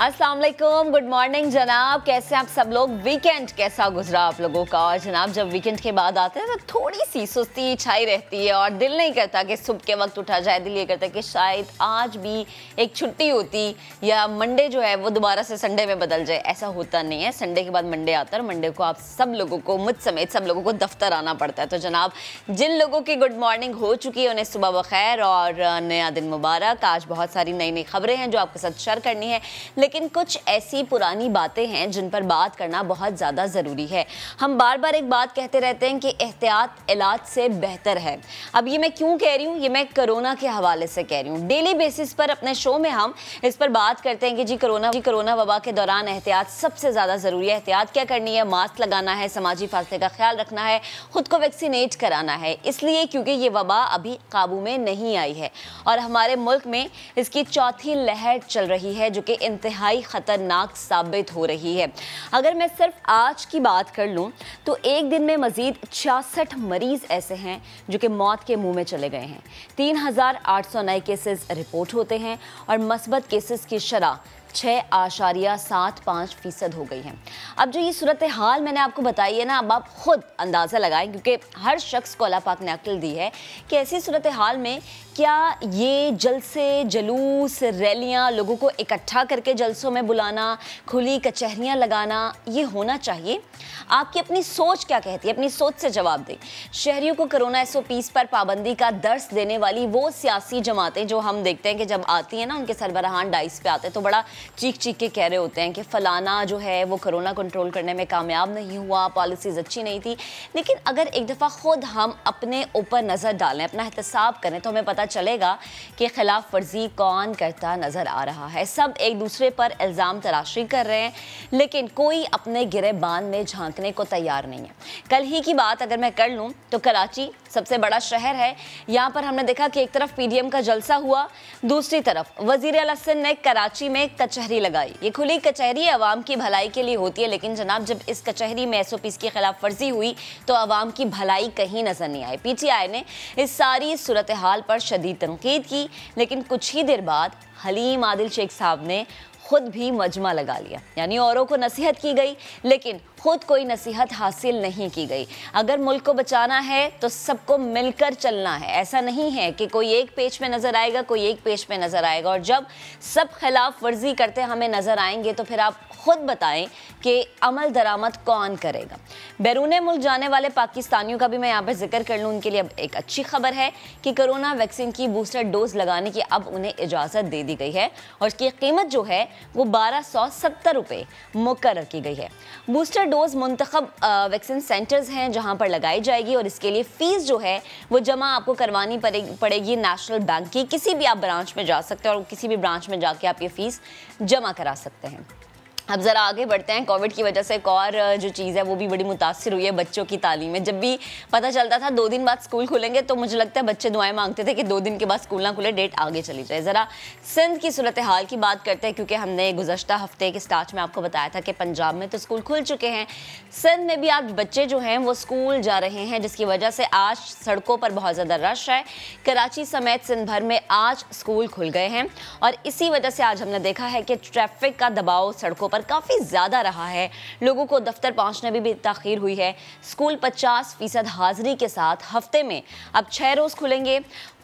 अस्सलाम वालेकुम, good morning जनाब। कैसे आप सब लोग? वीकेंड कैसा गुजरा आप लोगों का? और जनाब जब वीकेंड के बाद आते हैं तो थोड़ी सी सुस्ती छाई रहती है और दिल नहीं करता कि सुबह के वक्त उठा जाए। दिल ये करता है कि शायद आज भी एक छुट्टी होती या मंडे जो है वो दोबारा से संडे में बदल जाए। ऐसा होता नहीं है, संडे के बाद मंडे आता है और मंडे को आप सब लोगों को, मुझ समेत सब लोगों को दफ्तर आना पड़ता है। तो जनाब जिन लोगों की गुड मॉर्निंग हो चुकी है उन्हें सुबह बखैर और नया दिन मुबारक। आज बहुत सारी नई नई खबरें हैं जो आपके साथ शेयर करनी है, लेकिन कुछ ऐसी पुरानी बातें हैं जिन पर बात करना बहुत ज़्यादा ज़रूरी है। हम बार बार एक बात कहते रहते हैं कि एहतियात इलाज से बेहतर है। अब ये मैं क्यों कह रही हूँ? ये मैं कोरोना के हवाले से कह रही हूँ। डेली बेसिस पर अपने शो में हम इस पर बात करते हैं कि जी कोरोना वबा के दौरान एहतियात सबसे ज़्यादा ज़रूरी है। एहतियात क्या करनी है? मास्क लगाना है, समाजी फासले का ख्याल रखना है, खुद को वैक्सीनेट कराना है। इसलिए क्योंकि ये वबा अभी काबू में नहीं आई है और हमारे मुल्क में इसकी चौथी लहर चल रही है जो कि इंतहाई खतरनाक साबित हो रही है। अगर मैं सिर्फ आज की बात कर लूं तो एक दिन में मजीद 66 मरीज ऐसे हैं जो कि मौत के मुंह में चले गए हैं। 3800 नए केसेस रिपोर्ट होते हैं और मस्बत केसेस की शरह 6.75% हो गई है। अब जो ये सूरत हाल मैंने आपको बताई है ना, अब आप खुद अंदाज़ा लगाएं, क्योंकि हर शख्स को अल्लाह पाक ने अक्ल दी है कि ऐसी सूरत हाल में क्या ये जलसे, जुलूस, रैलियाँ, लोगों को इकट्ठा करके जलसों में बुलाना, खुली कचहरियाँ लगाना, ये होना चाहिए? आपकी अपनी सोच क्या कहती है? अपनी सोच से जवाब दें। शहरियों को कोरोना SOPs पर पाबंदी का दर्स देने वाली वो सियासी जमातें जो हम देखते हैं कि जब आती हैं ना, उनके सरबराहान डाइस पे आते हैं तो बड़ा चीख चीख के कह रहे होते हैं कि फलाना जो है वो कोरोना कंट्रोल करने में कामयाब नहीं हुआ, पॉलिसीज अच्छी नहीं थी। लेकिन अगर एक दफ़ा खुद हम अपने ऊपर नज़र डालें, अपना एहतसाब करें, तो हमें पता चलेगा कि खिलाफ वर्जी कौन करता नज़र आ रहा है। सब एक दूसरे पर इल्ज़ाम तराशी कर रहे हैं, लेकिन कोई अपने गिरेबान में झांकने को तैयार नहीं है। कल ही की बात अगर मैं कर लूँ तो कराची सबसे बड़ा शहर है। यहाँ पर हमने देखा कि एक तरफ PDM का जलसा हुआ, दूसरी तरफ वज़ीर आला सिंध ने कराची में कचहरी लगाई। ये खुली कचहरी अवाम की भलाई के लिए होती है, लेकिन जनाब जब इस कचहरी में SOPs की खिलाफ वर्जी हुई तो अवाम की भलाई कहीं नजर नहीं आई। PTI ने इस सारी सूरत हाल पर शदीद तनकीद की, लेकिन कुछ ही देर बाद हलीम आदिल शेख साहब ने खुद भी मजमा लगा लिया। यानी औरों को नसीहत की गई लेकिन खुद कोई नसीहत हासिल नहीं की गई। अगर मुल्क को बचाना है तो सबको मिलकर चलना है। ऐसा नहीं है कि कोई एक पेज पे नज़र आएगा, कोई एक पेज पे नज़र आएगा, और जब सब खिलाफ वर्जी करते हमें नज़र आएंगे तो फिर आप खुद बताएं कि अमल दरामद कौन करेगा। बैरून मुल्क जाने वाले पाकिस्तानियों का भी मैं यहाँ पर जिक्र कर लूँ। उनके लिए अब एक अच्छी खबर है कि कोरोना वैक्सीन की बूस्टर डोज लगाने की अब उन्हें इजाज़त दे दी गई है और इसकी कीमत जो है वो 1270 रुपये मुकर्रर की गई है। बूस्टर डोज मुंतखब वैक्सीन सेंटर्स हैं जहां पर लगाई जाएगी और इसके लिए फ़ीस जो है वो जमा आपको करवानी पड़ेगी नेशनल बैंक की। किसी भी आप ब्रांच में जा सकते हैं और किसी भी ब्रांच में जाके आप ये फ़ीस जमा करा सकते हैं। अब ज़रा आगे बढ़ते हैं। कोविड की वजह से एक और जो चीज़ है वो भी बड़ी मुतासिर हुई है, बच्चों की तालीम में। जब भी पता चलता था 2 दिन बाद स्कूल खुलेंगे तो मुझे लगता है बच्चे दुआएं मांगते थे कि 2 दिन के बाद स्कूल ना खुले, डेट आगे चली जाए। ज़रा सिंध की सूरत हाल की बात करते हैं, क्योंकि हमने गुज़श्ता हफ्ते के स्टार्ट में आपको बताया था कि पंजाब में तो स्कूल खुल चुके हैं। सिंध में भी आज बच्चे जो हैं वो स्कूल जा रहे हैं, जिसकी वजह से आज सड़कों पर बहुत ज़्यादा रश है। कराची समेत सिंध भर में आज स्कूल खुल गए हैं और इसी वजह से आज हमने देखा है कि ट्रैफिक का दबाव सड़कों पर काफ़ी ज़्यादा रहा है। लोगों को दफ्तर पहुंचने में भी ताख़ीर हुई है। स्कूल 50% हाज़िरी के साथ हफ्ते में अब 6 रोज़ खुलेंगे।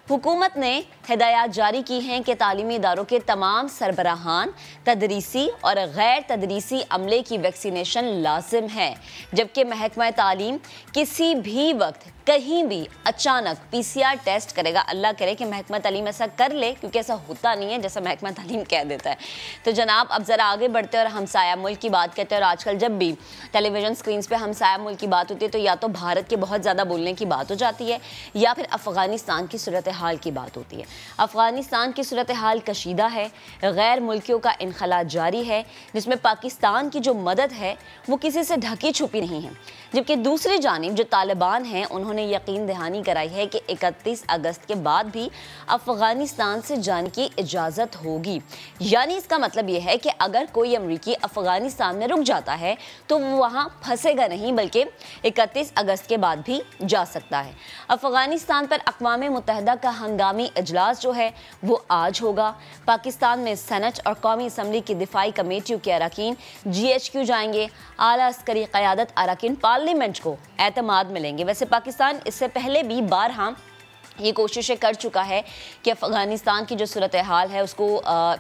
हुकूमत ने हिदायत जारी की हैं कि तालीमी इदारों के तमाम सरबराहान, तदरीसी और गैर तदरीसी अमले की वैक्सीनेशन लाजिम है, जबकि महकमा तालीम किसी भी वक्त कहीं भी अचानक PCR टेस्ट करेगा। अल्लाह करे कि महकमा तालीम ऐसा कर ले, क्योंकि ऐसा होता नहीं है जैसा महकमा तालीम कह देता है। तो जनाब अब ज़रा आगे बढ़ते हैं और हमसाया मुल्क की बात करते हैं। और आजकल जब भी टेलीविज़न स्क्रीन्स पे हमसाया मुल्क की बात होती है तो या तो भारत के बहुत ज़्यादा बोलने की बात हो जाती है या फिर अफ़गानिस्तान की सूरत हाल की बात होती है। अफ़गानिस्तान की सूरत हाल कशीदा है, गैर मुल्कियों का इनखला जारी है, जिसमें पाकिस्तान की जो मदद है वो किसी से ढकी छुपी नहीं है। जबकि दूसरी जानिब जो तालिबान हैं उन्होंने यकीन दहानी कराई है कि 31 अगस्त के बाद भी अफ़गानिस्तान से जाने की इजाज़त होगी। यानी इसका मतलब यह है कि अगर कोई अमरीकी अफ़गानिस्तान में रुक जाता है तो वो वहाँ फंसेगा नहीं, बल्कि 31 अगस्त के बाद भी जा सकता है। अफ़गानिस्तान पर अक़वाम मुत्तहिदा का हंगामी इजलास जो है वो आज होगा। पाकिस्तान में सेनेट और कौमी असम्बली की दिफाई कमेटियों के अरकान GHQ जाएंगे। आला अस्करी क़यादत अरकान पार्लियामेंट को एतमाद मिलेंगे। वैसे पाकिस्तान इससे पहले भी बारहा ये कोशिशें कर चुका है कि अफ़गानिस्तान की जो सूरत हाल है उसको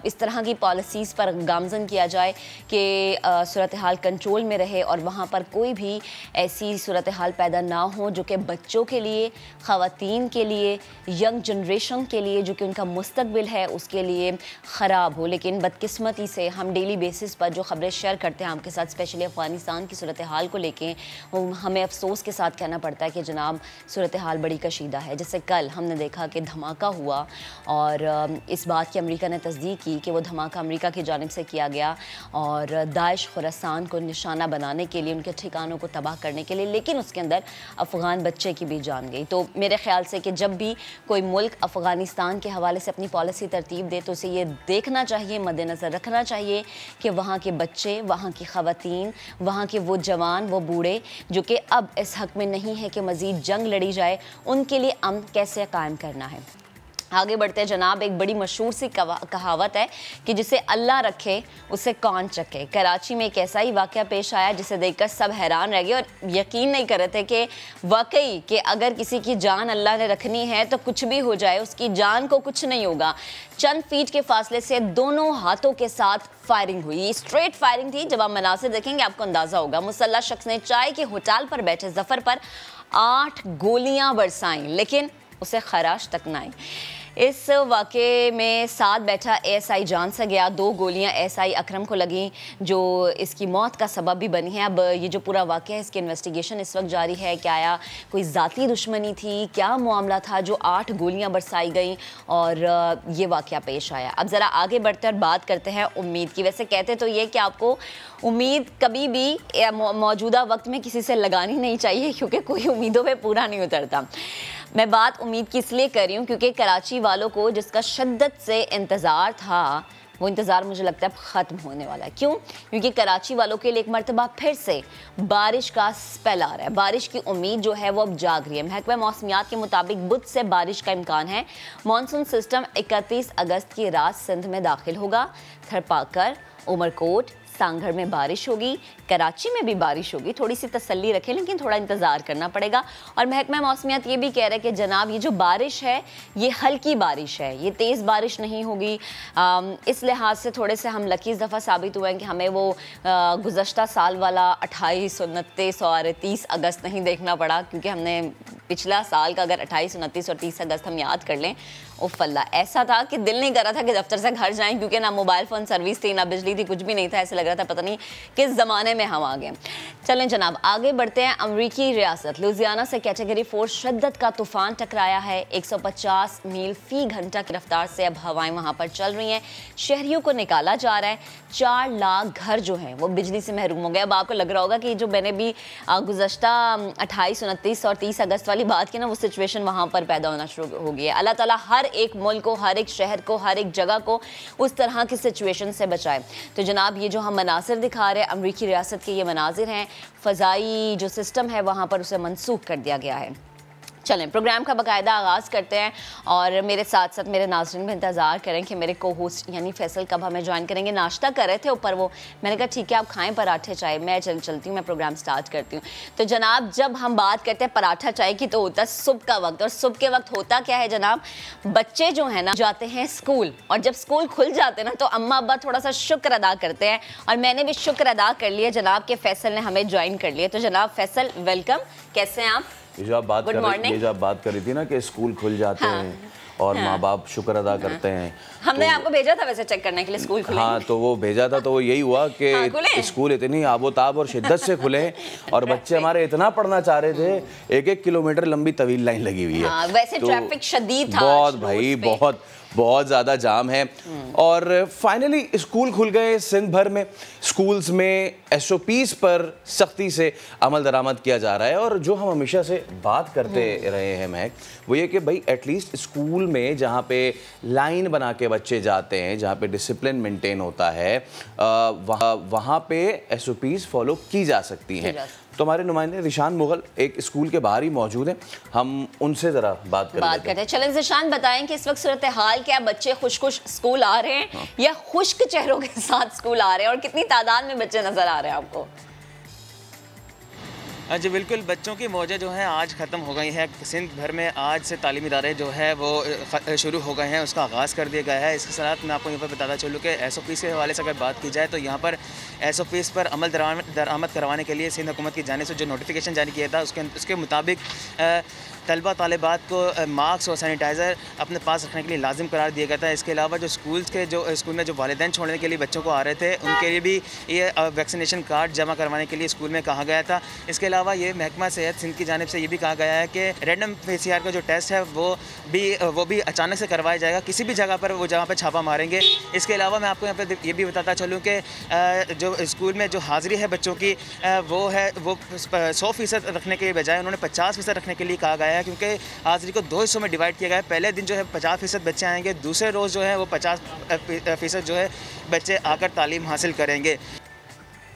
इस तरह की पॉलिसीज़ पर गामज़न किया जाए कि सूरत हाल कंट्रोल में रहे और वहाँ पर कोई भी ऐसी सूरत हाल पैदा ना हो जो कि बच्चों के लिए, ख़वातीन के लिए, यंग जनरेशन के लिए, जो कि उनका मुस्तकबिल है उसके लिए ख़राब हो। लेकिन बदकिस्मती से हम डेली बेसिस पर जो ख़बरें शेयर करते हैं आपके साथ, स्पेशली अफ़गानिस्तान की सूरत हाल को लेके, हमें अफसोस के साथ कहना पड़ता है कि जनाब सूरत हाल बड़ी कशीदा है। जैसे कल हमने देखा कि धमाका हुआ और इस बात की अमेरिका ने तस्दीक की कि वो धमाका अमेरिका की जानिब से किया गया और दाइश खुरासान को निशाना बनाने के लिए, उनके ठिकानों को तबाह करने के लिए, लेकिन उसके अंदर अफ़गान बच्चे की भी जान गई। तो मेरे ख्याल से कि जब भी कोई मुल्क अफ़गानिस्तान के हवाले से अपनी पॉलिसी तरतीब दे तो उसे ये देखना चाहिए, मद्देनज़र रखना चाहिए कि वहाँ के बच्चे, वहाँ की ख़वातीन, वहाँ के वो जवान, वो बूढ़े जो कि अब इस हक़ में नहीं है कि मज़ीद जंग लड़ी जाए, उनके लिए अमन कैसे कायम करना है। आगे बढ़ते हैं जनाब, एक बड़ी मशहूर सी कहावत है कि जिसे अल्लाह रखे उसे कौन चखे। कराची में एक ऐसा ही वाक़या पेश आया जिसे देखकर सब हैरान रह गए और यकीन नहीं कर रहे थे कि वाकई कि अगर किसी की जान अल्लाह ने रखनी है तो कुछ भी हो जाए उसकी जान को कुछ नहीं होगा। चंद फीट के फासले से दोनों हाथों के साथ फायरिंग हुई, स्ट्रेट फायरिंग थी। जब आप मनासिर देखेंगे आपको अंदाज़ा होगा। मुसल्लह शख्स ने चाय के होटल पर बैठे जफ़र पर 8 गोलियां बरसाईं लेकिन उसे खराश तक ना आई। इस वाक़े में साथ बैठा ASI जान से गया। 2 गोलियां ASI अकरम को लगी जो इसकी मौत का सबब भी बनी है। अब ये जो पूरा वाक़या है इसकी इन्वेस्टिगेशन इस वक्त जारी है। क्या आया कोई ज़ाती दुश्मनी थी, क्या मामला था जो 8 गोलियां बरसाई गई और ये वाक़या पेश आया। अब ज़रा आगे बढ़ते और बात करते हैं उम्मीद की। वैसे कहते तो ये कि आपको उम्मीद कभी भी मौजूदा वक्त में किसी से लगानी नहीं चाहिए क्योंकि कोई उम्मीदों पे पूरा नहीं उतरता। मैं बात उम्मीद की इसलिए कर रही हूँ क्योंकि कराची वालों को जिसका शिद्दत से इंतज़ार था वो इंतज़ार मुझे लगता है अब ख़त्म होने वाला है। क्यों? क्योंकि कराची वालों के लिए एक मरतबा फिर से बारिश का स्पेल आ रहा है। बारिश की उम्मीद जो है वो अब जाग रही है। महकमा मौसमियात के मुताबिक बुध से बारिश का इम्कान है। मानसून सिस्टम 31 अगस्त की रात सिंध में दाखिल होगा। थरपाकर, उमरकोट, सांगढ़ में बारिश होगी, कराची में भी बारिश होगी। थोड़ी सी तसल्ली रखें लेकिन थोड़ा इंतज़ार करना पड़ेगा। और महकमा मौसमियात ये भी कह रहा है कि जनाब ये जो बारिश है ये हल्की बारिश है, ये तेज़ बारिश नहीं होगी। इस लिहाज से थोड़े से हम लकी इस दफ़ा साबित हुए हैं कि हमें वो गुज़श्ता साल वाला 28, 29 और 30 अगस्त नहीं देखना पड़ा क्योंकि हमने पिछला साल का अगर 28, 29 और 30 अगस्त हम याद कर लें, उफ़ अल्लाह, ऐसा था कि दिल नहीं कर रहा था कि दफ्तर से घर जाएं क्योंकि ना मोबाइल फ़ोन सर्विस थी, ना बिजली थी, कुछ भी नहीं था। ऐसे लग रहा था पता नहीं किस ज़माने में हम आ गए। चलें जनाब आगे बढ़ते हैं। अमरीकी रियासत लुजियाना से कैटेगरी 4 शिद्दत का तूफ़ान टकराया है। 150 मील फ़ी घंटा की रफ्तार से अब हवाएं वहाँ पर चल रही हैं। शहरियों को निकाला जा रहा है। 4 लाख घर जो हैं वो बिजली से महरूम हो गए। अब आपको लग रहा होगा कि जो मैंने भी गुज़श्ता 28, 29 और 30 अगस्त वाली बात की ना, वो सिचुएशन वहाँ पर पैदा होना शुरू हो गई है। अल्लाह ताला हर एक मुल्क को, हर एक शहर को, हर एक जगह को उस तरह की सिचुएशन से बचाए। तो जनाब ये जो हम मनासिर दिखा रहे हैं अमरीकी रियासत के, ये मनाजिर हैं। फ़ज़ाई जो सिस्टम है वहाँ पर उसे मनसूख कर दिया गया है। चलें प्रोग्राम का बाकायदा आगाज़ करते हैं और मेरे साथ साथ मेरे नाज़रीन भी इंतज़ार करें कि मेरे को होस्ट यानी फैसल कब हमें ज्वाइन करेंगे। नाश्ता कर रहे थे ऊपर वो, मैंने कहा ठीक है आप खाएं पराठे चाय, मैं चलती हूँ, मैं प्रोग्राम स्टार्ट करती हूँ। तो जनाब जब हम बात करते हैं पराठा चाय की तो होता है सुबह का वक्त, और सुबह के वक्त होता क्या है जनाब, बच्चे जो है ना जाते हैं स्कूल, और जब स्कूल खुल जाते हैं ना तो अम्मा अब्बा थोड़ा सा शुक्र अदा करते हैं, और मैंने भी शुक्र अदा कर लिया जनाब के फैसल ने हमें ज्वाइन कर लिया। तो जनाब फैसल वेलकम, कैसे हैं आप? ये जो आप बात कर रही थी ना कि स्कूल खुल जाते हैं और माँ बाप शुक्र अदा करते हैं। हमने आपको भेजा था वैसे चेक करने के लिए स्कूल खुले। हाँ तो वो भेजा था तो वो यही हुआ कि स्कूल इतनी आबोताब और शिद्दत से खुले और बच्चे हमारे इतना पढ़ना चाह रहे थे, 1-1 किलोमीटर लंबी तवील लाइन लगी हुई है। वैसे ट्रैफिक शदीद था बहुत भाई, बहुत ज़्यादा जाम है। और फाइनली स्कूल खुल गए सिंध भर में। स्कूल्स में SOPs पर सख्ती से अमल दरामद किया जा रहा है। और जो हम हमेशा से बात करते रहे हैं महक, वो ये कि भाई एटलीस्ट स्कूल में जहाँ पे लाइन बना के बच्चे जाते हैं, जहाँ पे डिसिप्लिन मेंटेन होता है, वहाँ पे SOPs फॉलो की जा सकती हैं। तो हमारे नुमाइंदे ज़ीशान मुगल एक स्कूल के बाहर ही मौजूद हैं, हम उनसे ज़रा बात करते हैं। चलें ज़ीशान, बताएं कि इस वक्त सूरत हाल क्या, बच्चे खुश खुश स्कूल आ रहे हैं या खुश्क चेहरों के साथ स्कूल आ रहे हैं, और कितनी तादाद में बच्चे नज़र आ रहे हैं आपको? जी बिल्कुल, बच्चों की मौजें जो हैं आज ख़त्म हो गई हैं। सिंध भर में आज से तालीमी इदारे जो है वो शुरू हो गए हैं, उसका आगाज़ कर दिया गया है। इसके साथ मैं आपको यहाँ पर बताता चलूँ कि SOPs के हवाले से अगर बात की जाए तो यहाँ पर SOPs पर अमल दरामद करवाने के लिए सिंध हुकूमत की जानिब से जो नोटिफिकेशन जारी किया था उसके मुताबिक तलबा तालिबात को मास्क और सैनिटाइज़र अपने पास रखने के लिए लाजिम करार दिया गया था। इसके अलावा जो स्कूल में जो वालिदैन छोड़ने के लिए बच्चों को आ रहे थे उनके लिए भी ये वैक्सीनेशन कार्ड जमा करवाने के लिए स्कूल में कहा गया था। इसके अलावा ये महकमा सेहत सिंध की जानिब से ये भी कहा गया है कि रैंडम PCR का जो टेस्ट है वो भी अचानक से करवाया जाएगा, किसी भी जगह पर वो जहाँ पर छापा मारेंगे। इसके अलावा मैं आपको यहाँ पर ये भी बताता चलूँ कि जो स्कूल में जो हाज़िरी है बच्चों की वो 100% रखने के बजाय उन्होंने 50% रखने के लिए कहा गया है, क्योंकि हाज़िरी को 2 हिस्सों में डिवाइड किया गया है। पहले दिन जो है 50% बच्चे आएंगे, दूसरे रोज़ जो है वो 50% जो है बच्चे आकर तालीम हासिल करेंगे।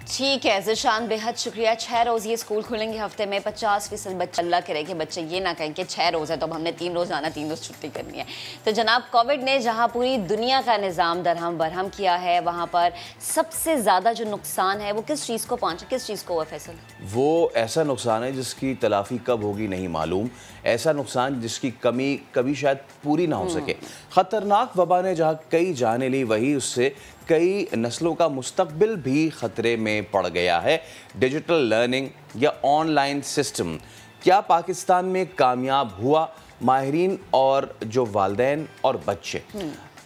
ठीक है ज़ीशान, बेहद शुक्रिया। 6 रोज़ ये स्कूल खुलेंगे हफ्ते में, 50% बच्चे, अल्लाह करे कि बच्चे ये ना कहें कि 6 रोज़ है तो अब हमने 3 रोज़ आना, 3 रोज़ छुट्टी करनी है। तो जनाब, कोविड ने जहाँ पूरी दुनिया का निज़ाम दरहम बरहम किया है, वहाँ पर सबसे ज़्यादा जो नुकसान है वो किस चीज़ को पहुँचा, किस चीज़ को हुआ फैसल? वो ऐसा नुकसान है जिसकी तलाफ़ी कब होगी नहीं मालूम, ऐसा नुकसान जिसकी कमी कभी शायद पूरी ना हो सके। ख़तरनाक वबा ने जहाँ कई जाने ली, वही उससे कई नस्लों का मुस्तकबिल भी ख़तरे में पड़ गया है। डिजिटल लर्निंग या ऑनलाइन सिस्टम क्या पाकिस्तान में कामयाब हुआ? माहिरीन और जो वालिदैन और बच्चे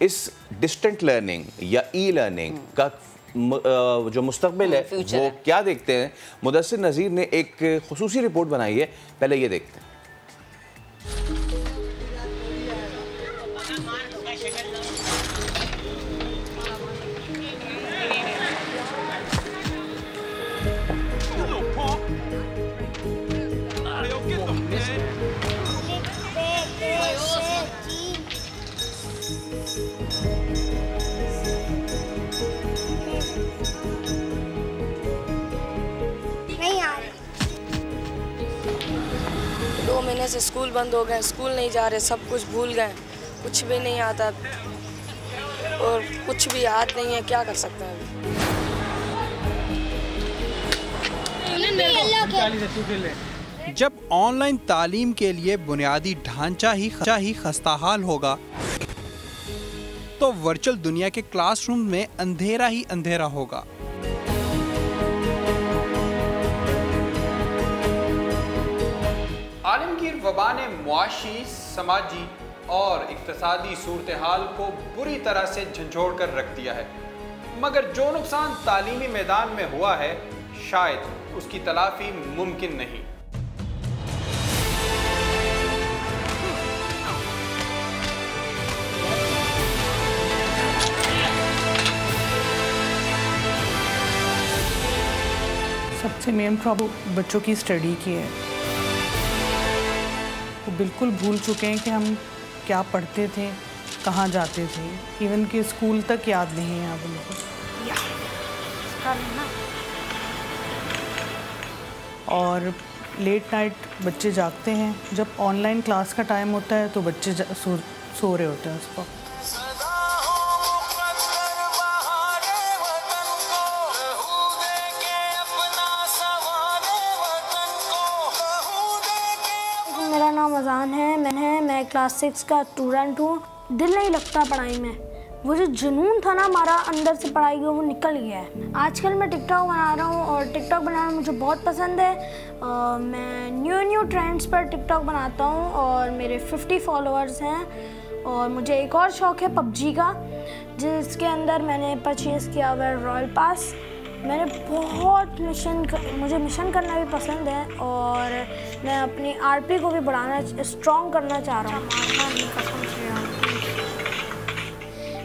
इस डिस्टेंट लर्निंग या ई-लर्निंग का जो मुस्तकबिल है वो क्या देखते हैं? मुदस्सिर नज़ीर ने एक खुसूसी रिपोर्ट बनाई है, पहले ये देखते हैं। महीने से स्कूल बंद हो गए, स्कूल नहीं जा रहे, सब कुछ भूल गए, कुछ भी नहीं आता और कुछ भी याद नहीं है, क्या कर सकते हैं अभी। जब ऑनलाइन तालीम के लिए बुनियादी ढांचा ही खस्ताहाल होगा तो वर्चुअल दुनिया के क्लासरूम में अंधेरा ही अंधेरा होगा। आलमगीर वबा ने मुआशी, समाजी और इक्तिसादी सूरत हाल को बुरी तरह से झंझोड़ कर रख दिया है, मगर जो नुकसान तालीमी मैदान में हुआ है शायद उसकी तलाफी मुमकिन नहीं। सबसे मेन प्रॉब्लम बच्चों की स्टडी की है। वो बिल्कुल भूल चुके हैं कि हम क्या पढ़ते थे, कहाँ जाते थे, इवन कि स्कूल तक याद नहीं है अब उनको। और लेट नाइट बच्चे जागते हैं, जब ऑनलाइन क्लास का टाइम होता है तो बच्चे सो रहे होते हैं उस वक्त। मेरा नाम अजान है, मैं क्लास 6 का स्टूडेंट हूँ। दिल नहीं लगता पढ़ाई में, वो जो जुनून था ना हमारा अंदर से पढ़ाई का, वो निकल गया है। आजकल मैं टिकटॉक बना रहा हूँ और टिकटॉक बनाना मुझे बहुत पसंद है। मैं न्यू ट्रेंड्स पर टिकटॉक बनाता हूँ और मेरे 50 फॉलोअर्स हैं। और मुझे एक और शौक़ है पबजी का, जिसके अंदर मैंने परचेज़ किया हुआ है रॉयल पास। मैंने बहुत मुझे मिशन करना भी पसंद है और मैं अपनी RP को भी बढ़ाना, स्ट्रॉन्ग करना चाह रहा हूँ।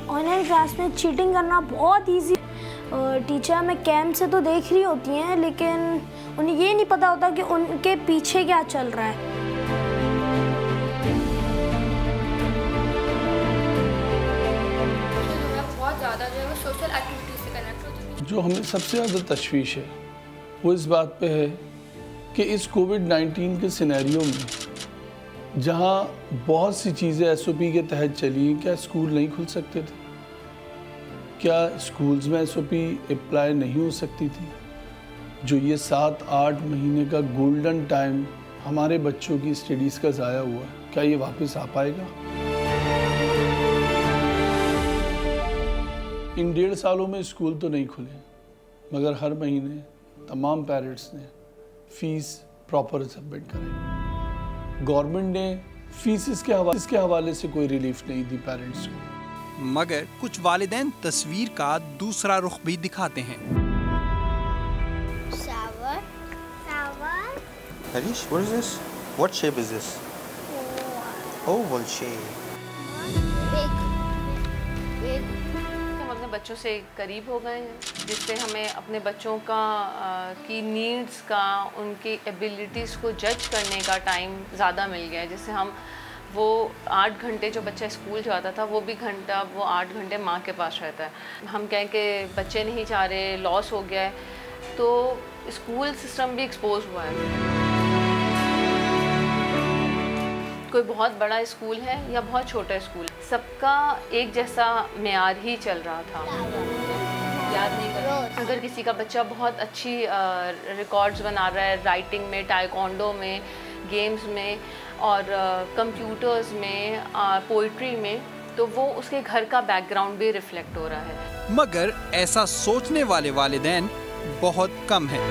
ऑनलाइन क्लास में चीटिंग करना बहुत इजी। टीचर में कैम से तो देख रही होती हैं, लेकिन उन्हें ये नहीं पता होता कि उनके पीछे क्या चल रहा है। बहुत ज़्यादा जो है सोशल एक्टिविटीज़ से कनेक्ट होती है। जो हमें सबसे ज़्यादा तशवीश है वो इस बात पे है कि इस कोविड-19 के सिनेरियो में जहां बहुत सी चीज़ें एसओपी के तहत चली, क्या स्कूल नहीं खुल सकते थे? क्या स्कूल्स में एसओपी अप्लाई नहीं हो सकती थी? जो ये 7-8 महीने का गोल्डन टाइम हमारे बच्चों की स्टडीज़ का ज़ाया हुआ, क्या ये वापस आ पाएगा? इन 1.5 सालों में स्कूल तो नहीं खुले, मगर हर महीने तमाम पेरेंट्स ने फीस प्रॉपर सबमिट करें। गवर्नमेंट ने फीस इसके हवाले से कोई रिलीफ नहीं दी पेरेंट्स को। मगर कुछ वालिदैन तस्वीर का दूसरा रुख भी दिखाते हैं। Harish, what is this? What shape is this? Oval shape. हम अपने बच्चों से करीब हो गए हैं, जिससे हमें अपने बच्चों की नीड्स का, उनकी एबिलिटीज़ को जज करने का टाइम ज़्यादा मिल गया है। जिससे हम वो 8 घंटे जो बच्चा स्कूल जाता था, वो 8 घंटे माँ के पास रहता है। हम कहें कि बच्चे नहीं चाह रहे, लॉस हो गया है, तो स्कूल सिस्टम भी एक्सपोज हुआ है। कोई बहुत बड़ा स्कूल है या बहुत छोटा स्कूल, सबका एक जैसा मेयार ही चल रहा था। याद नहीं कर रहा। अगर किसी का बच्चा बहुत अच्छी रिकॉर्ड्स बना रहा है राइटिंग में, टाइकोंडो में, गेम्स में और कंप्यूटर्स में, पोइट्री में, तो वो उसके घर का बैकग्राउंड भी रिफ्लेक्ट हो रहा है। मगर ऐसा सोचने वाले वालिदैन बहुत कम हैं।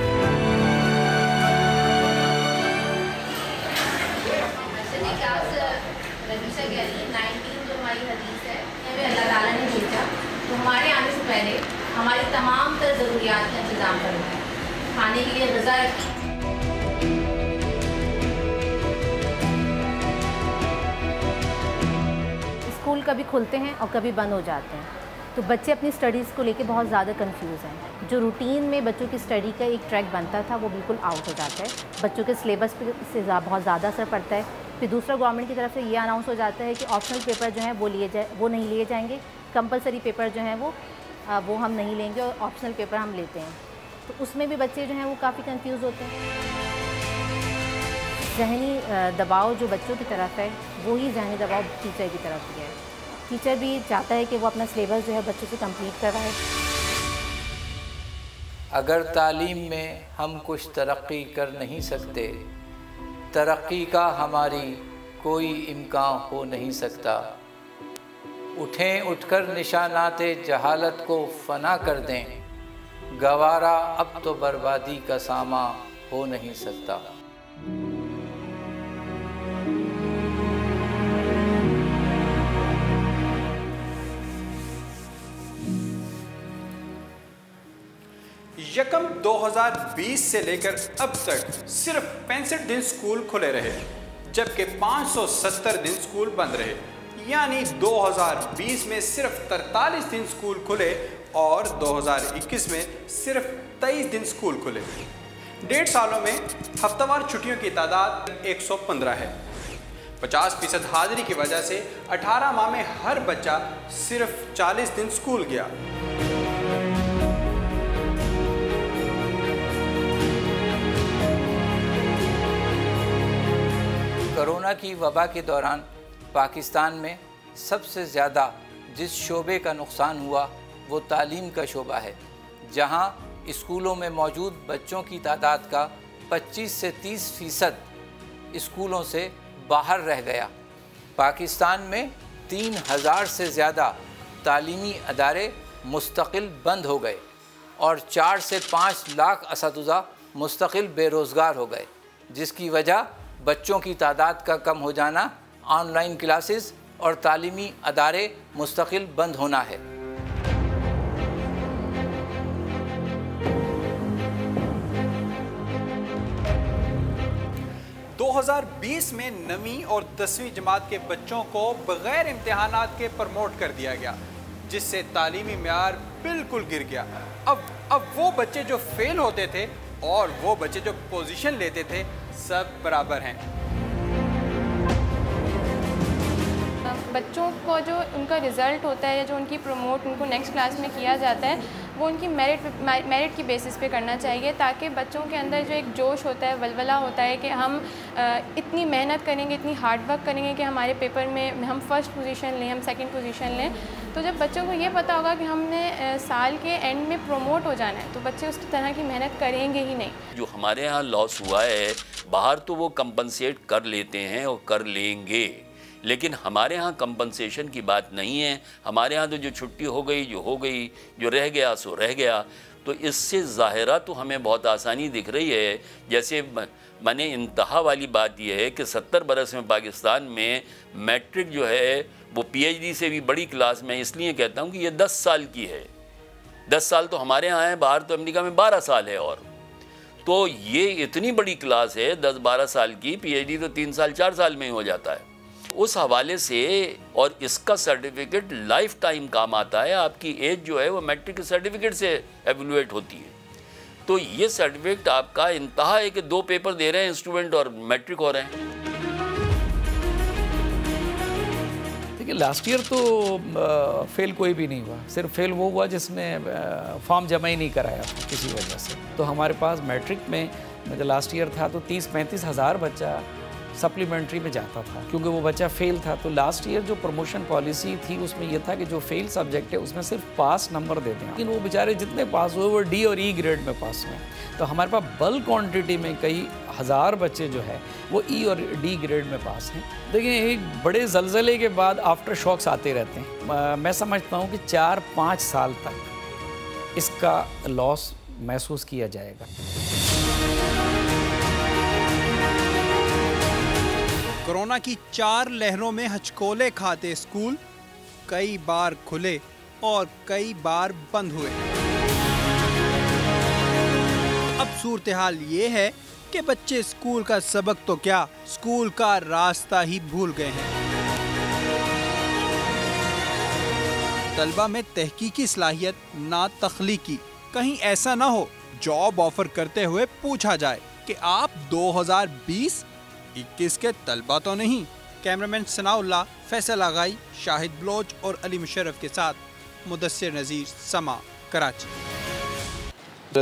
हमारे आने से पहले हमारी तमाम तरह ज़रूरियात का इंतज़ाम करना है, खाने के लिए ग़िज़ा रखी। स्कूल कभी खुलते हैं और कभी बंद हो जाते हैं, तो बच्चे अपनी स्टडीज़ को लेके बहुत ज़्यादा कंफ्यूज हैं। जो रूटीन में बच्चों की स्टडी का एक ट्रैक बनता था, वो बिल्कुल आउट हो जाता है। बच्चों के सिलेबस पे से बहुत ज़्यादा असर पड़ता है। फिर दूसरा, गवर्नमेंट की तरफ से ये अनाउंस हो जाता है कि ऑप्शनल पेपर जो हैं वो नहीं लिए जाएंगे, कंपलसरी पेपर जो हैं वो हम नहीं लेंगे और ऑप्शनल पेपर हम लेते हैं। तो उसमें भी बच्चे जो हैं वो काफ़ी कंफ्यूज होते हैं। ज़हनी दबाव जो बच्चों की तरफ है, वही ज़हनी दबाव टीचर की तरफ भी है। टीचर भी चाहता है कि वो अपना सिलेबस जो है बच्चों से कंप्लीट करवाए। अगर तालीम में हम कुछ तरक्की कर नहीं सकते, तरक्की का हमारी कोई इम्कान हो नहीं सकता। उठें उठकर निशानाते जहालत को फना कर दें, गवारा अब तो बर्बादी का सामा हो नहीं सकता। यकम 2020 से लेकर अब तक सिर्फ 65 दिन स्कूल खुले रहे, जबकि 570 दिन स्कूल बंद रहे। यानी 2020 में सिर्फ 43 दिन स्कूल खुले और 2021 में सिर्फ 23 दिन स्कूल खुले। 1.5 सालों में हफ्तावार छुट्टियों की तादाद 115 है। 50% हाजिरी की वजह से 18 माह में हर बच्चा सिर्फ 40 दिन स्कूल गया। कोरोना की वबा के दौरान पाकिस्तान में सबसे ज़्यादा जिस शोबे का नुकसान हुआ वो तालीम का शोबा है, जहां स्कूलों में मौजूद बच्चों की तादाद का 25 से 30% स्कूलों से बाहर रह गया। पाकिस्तान में 3000 से ज़्यादा तालीमी अदारे मुस्तकिल बंद हो गए और 4 से 5 लाख असातिज़ा मुस्तकिल बेरोज़गार हो गए, जिसकी वजह बच्चों की तादाद का कम हो जाना, ऑनलाइन क्लासेस और तालीमी अदारे मुस्तकिल बंद होना है। दो 2020 में 9वीं और 10वीं जमात के बच्चों को बग़ैर इम्तिहानात के प्रमोट कर दिया गया, जिससे तालीमी म्यार बिल्कुल गिर गया। अब वो बच्चे जो फेल होते थे और वो बच्चे जो पोजीशन लेते थे, सब बराबर हैं। बच्चों को जो उनका रिज़ल्ट होता है या जो उनको नेक्स्ट क्लास में किया जाता है, वो उनकी मेरिट की बेसिस पे करना चाहिए, ताकि बच्चों के अंदर जो एक जोश होता है, वलवला होता है कि हम इतनी मेहनत करेंगे, इतनी हार्ड वर्क करेंगे कि हमारे पेपर में हम फर्स्ट पोजीशन लें, हम सेकंड पोजीशन लें। तो जब बच्चों को ये पता होगा कि हमने साल के एंड में प्रमोट हो जाना है, तो बच्चे उस तरह की मेहनत करेंगे ही नहीं। जो हमारे यहाँ लॉस हुआ है बाहर तो वो कंपनसेट कर लेते हैं और कर लेंगे, लेकिन हमारे यहाँ कंपनसेशन की बात नहीं है। हमारे यहाँ तो जो छुट्टी हो गई, जो रह गया सो रह गया। तो इससे ज़ाहिरा तो हमें बहुत आसानी दिख रही है। जैसे मैंने इंतहा वाली बात यह है कि 70 बरस में पाकिस्तान में मैट्रिक जो है वो पीएचडी से भी बड़ी क्लास में, इसलिए कहता हूँ कि ये 10 साल की है। 10 साल तो हमारे यहाँ है, बाहर तो अमेरिका में 12 साल है। और तो ये इतनी बड़ी क्लास है 10-12 साल की, पीएचडी तो 3 साल 4 साल में ही हो जाता है। उस हवाले से और इसका सर्टिफिकेट लाइफ टाइम काम आता है। आपकी एज जो है वो मैट्रिक के सर्टिफिकेट से एवेलुएट होती है। तो ये सर्टिफिकेट आपका इंतहा है कि 2 पेपर दे रहे हैं स्टूडेंट और मैट्रिक हो रहे हैं। देखिए लास्ट ईयर तो फेल कोई भी नहीं हुआ, सिर्फ फेल वो हुआ जिसने फॉर्म जमा ही नहीं कराया किसी वजह से। तो हमारे पास मैट्रिक में जब लास्ट ईयर था तो 30-35 हज़ार बच्चा सप्लीमेंट्री में जाता था, क्योंकि वो बच्चा फेल था। तो लास्ट ईयर जो प्रमोशन पॉलिसी थी उसमें यह था कि जो फेल सब्जेक्ट है उसमें सिर्फ पास नंबर देते हैं, लेकिन वो बेचारे जितने पास हुए वो डी और ई ग्रेड में पास हुए। तो हमारे पास बल्क क्वांटिटी में कई हज़ार बच्चे जो है वो ई और डी ग्रेड में पास हैं। देखिए एक बड़े जलजले के बाद आफ्टर शॉक्स आते रहते हैं। मैं समझता हूँ कि 4-5 साल तक इसका लॉस महसूस किया जाएगा। कोरोना की 4 लहरों में हचकोले खाते स्कूल कई बार खुले और कई बार बंद हुए। अब सूरत हाल ये है कि बच्चे स्कूल का सबक तो क्या, स्कूल का रास्ता ही भूल गए हैं। तलबा में तहकीकी सलाहियत ना तख्लीकी। कहीं ऐसा ना हो जॉब ऑफर करते हुए पूछा जाए कि आप 2020-21 के तलबा तो नहीं। कैमरामैन सनाउल्लाह, फैसल आगाई, शाहिद बलोच और अली मुशर्रफ के साथ मुदस्सिर नज़ीर, समा, कराची।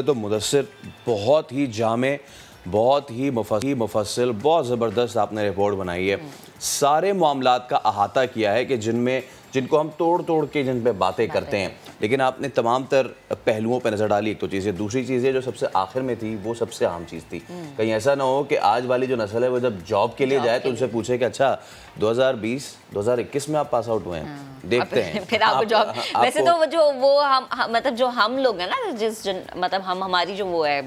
तो मुदस्सिर बहुत ही जामे, बहुत ही मुफस्सिल, बहुत ज़बरदस्त आपने रिपोर्ट बनाई है। सारे मामलात का अहाता किया है कि जिनको हम तोड़ के जिन पे बातें करते हैं, लेकिन आपने तमाम तर पहलुओं पे नज़र डाली। एक तो चीज़ें, दूसरी चीज़ें जो सबसे आखिर में थी वो सबसे अहम चीज़ थी। कहीं ऐसा ना हो कि आज वाली जो नस्ल है वो जब जॉब के लिए जाए तो उनसे पूछे कि अच्छा 2020-2021 में आप पास आउट हुए हैं, देखते हैं फिर आपको जॉब। वैसे तो जो वो मतलब जो हम लोग हैं ना, मतलब हमारी जो वो है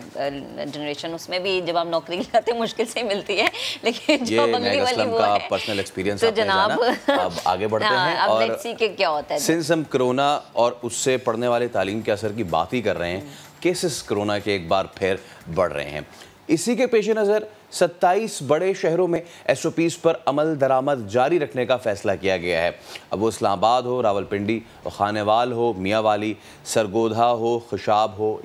जनरेशन, उसमें भी जब हम नौकरी लगाते मुश्किल से मिलती है, लेकिन जो बंगली वाली वो है पर्सनल एक्सपीरियंस तो जनाब अब आगे बढ़ते हैं। और क्या होता है सिंस हम कोरोना और उससे पढ़ने वाले तालीम के असर की बात ही कर रहे हैं, केसेस कोरोना के एक बार फिर बढ़ रहे हैं। इसी के पेश नज़र 27 बड़े शहरों में SOPs पर अमल दरामद जारी रखने का फैसला किया गया है। अब वो इस्लामाबाद हो, रावलपिंडी, खानेवाल हो, मियांवाली, सरगोधा हो, खुशाब हो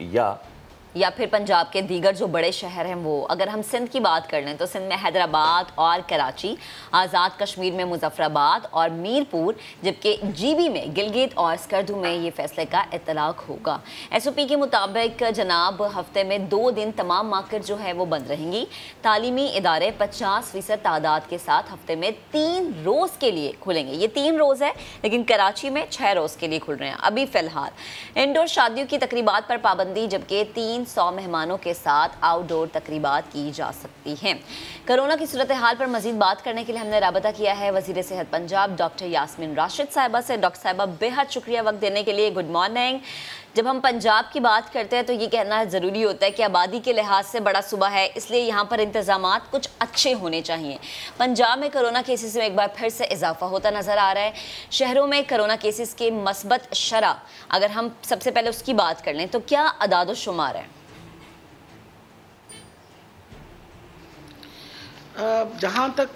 या फिर पंजाब के दीगर जो बड़े शहर हैं वो। अगर हम सिंध की बात कर लें तो सिंध में हैदराबाद और कराची, आज़ाद कश्मीर में मुजफ्फराबाद और मीरपुर, जबकि GB में गिलगित और स्कर्दू में ये फैसले का इतलाक होगा। SOP के मुताबिक जनाब हफ्ते में 2 दिन तमाम मार्केट जो है वो बंद रहेंगी। तालीमी इदारे 50% तादाद के साथ हफ्ते में 3 रोज़ के लिए खुलेंगे। ये 3 रोज़ है, लेकिन कराची में 6 रोज़ के लिए खुल रहे हैं अभी फ़िलहाल। इंडोर शादियों की तकरीबात पर पाबंदी, जबकि 300 मेहमानों के साथ आउटडोर तकरीबात की जा सकती हैं। कोरोना की सूरत हाल पर मजीद बात करने के लिए हमने राबता किया है वज़ीर सेहत पंजाब डॉक्टर यास्मीन राशिद साहिबा से। डॉक्टर साहिबा, बेहद शुक्रिया वक्त देने के लिए। Good morning. जब हम पंजाब की बात करते हैं तो ये कहना ज़रूरी होता है कि आबादी के लिहाज से बड़ा सूबा है, इसलिए यहाँ पर इंतज़ामात कुछ अच्छे होने चाहिए। पंजाब में कोरोना केसेस में एक बार फिर से इजाफा होता नज़र आ रहा है। शहरों में कोरोना केसेस के मस्बत शरह, अगर हम सबसे पहले उसकी बात कर लें तो क्या अदाद शुमार है? जहाँ तक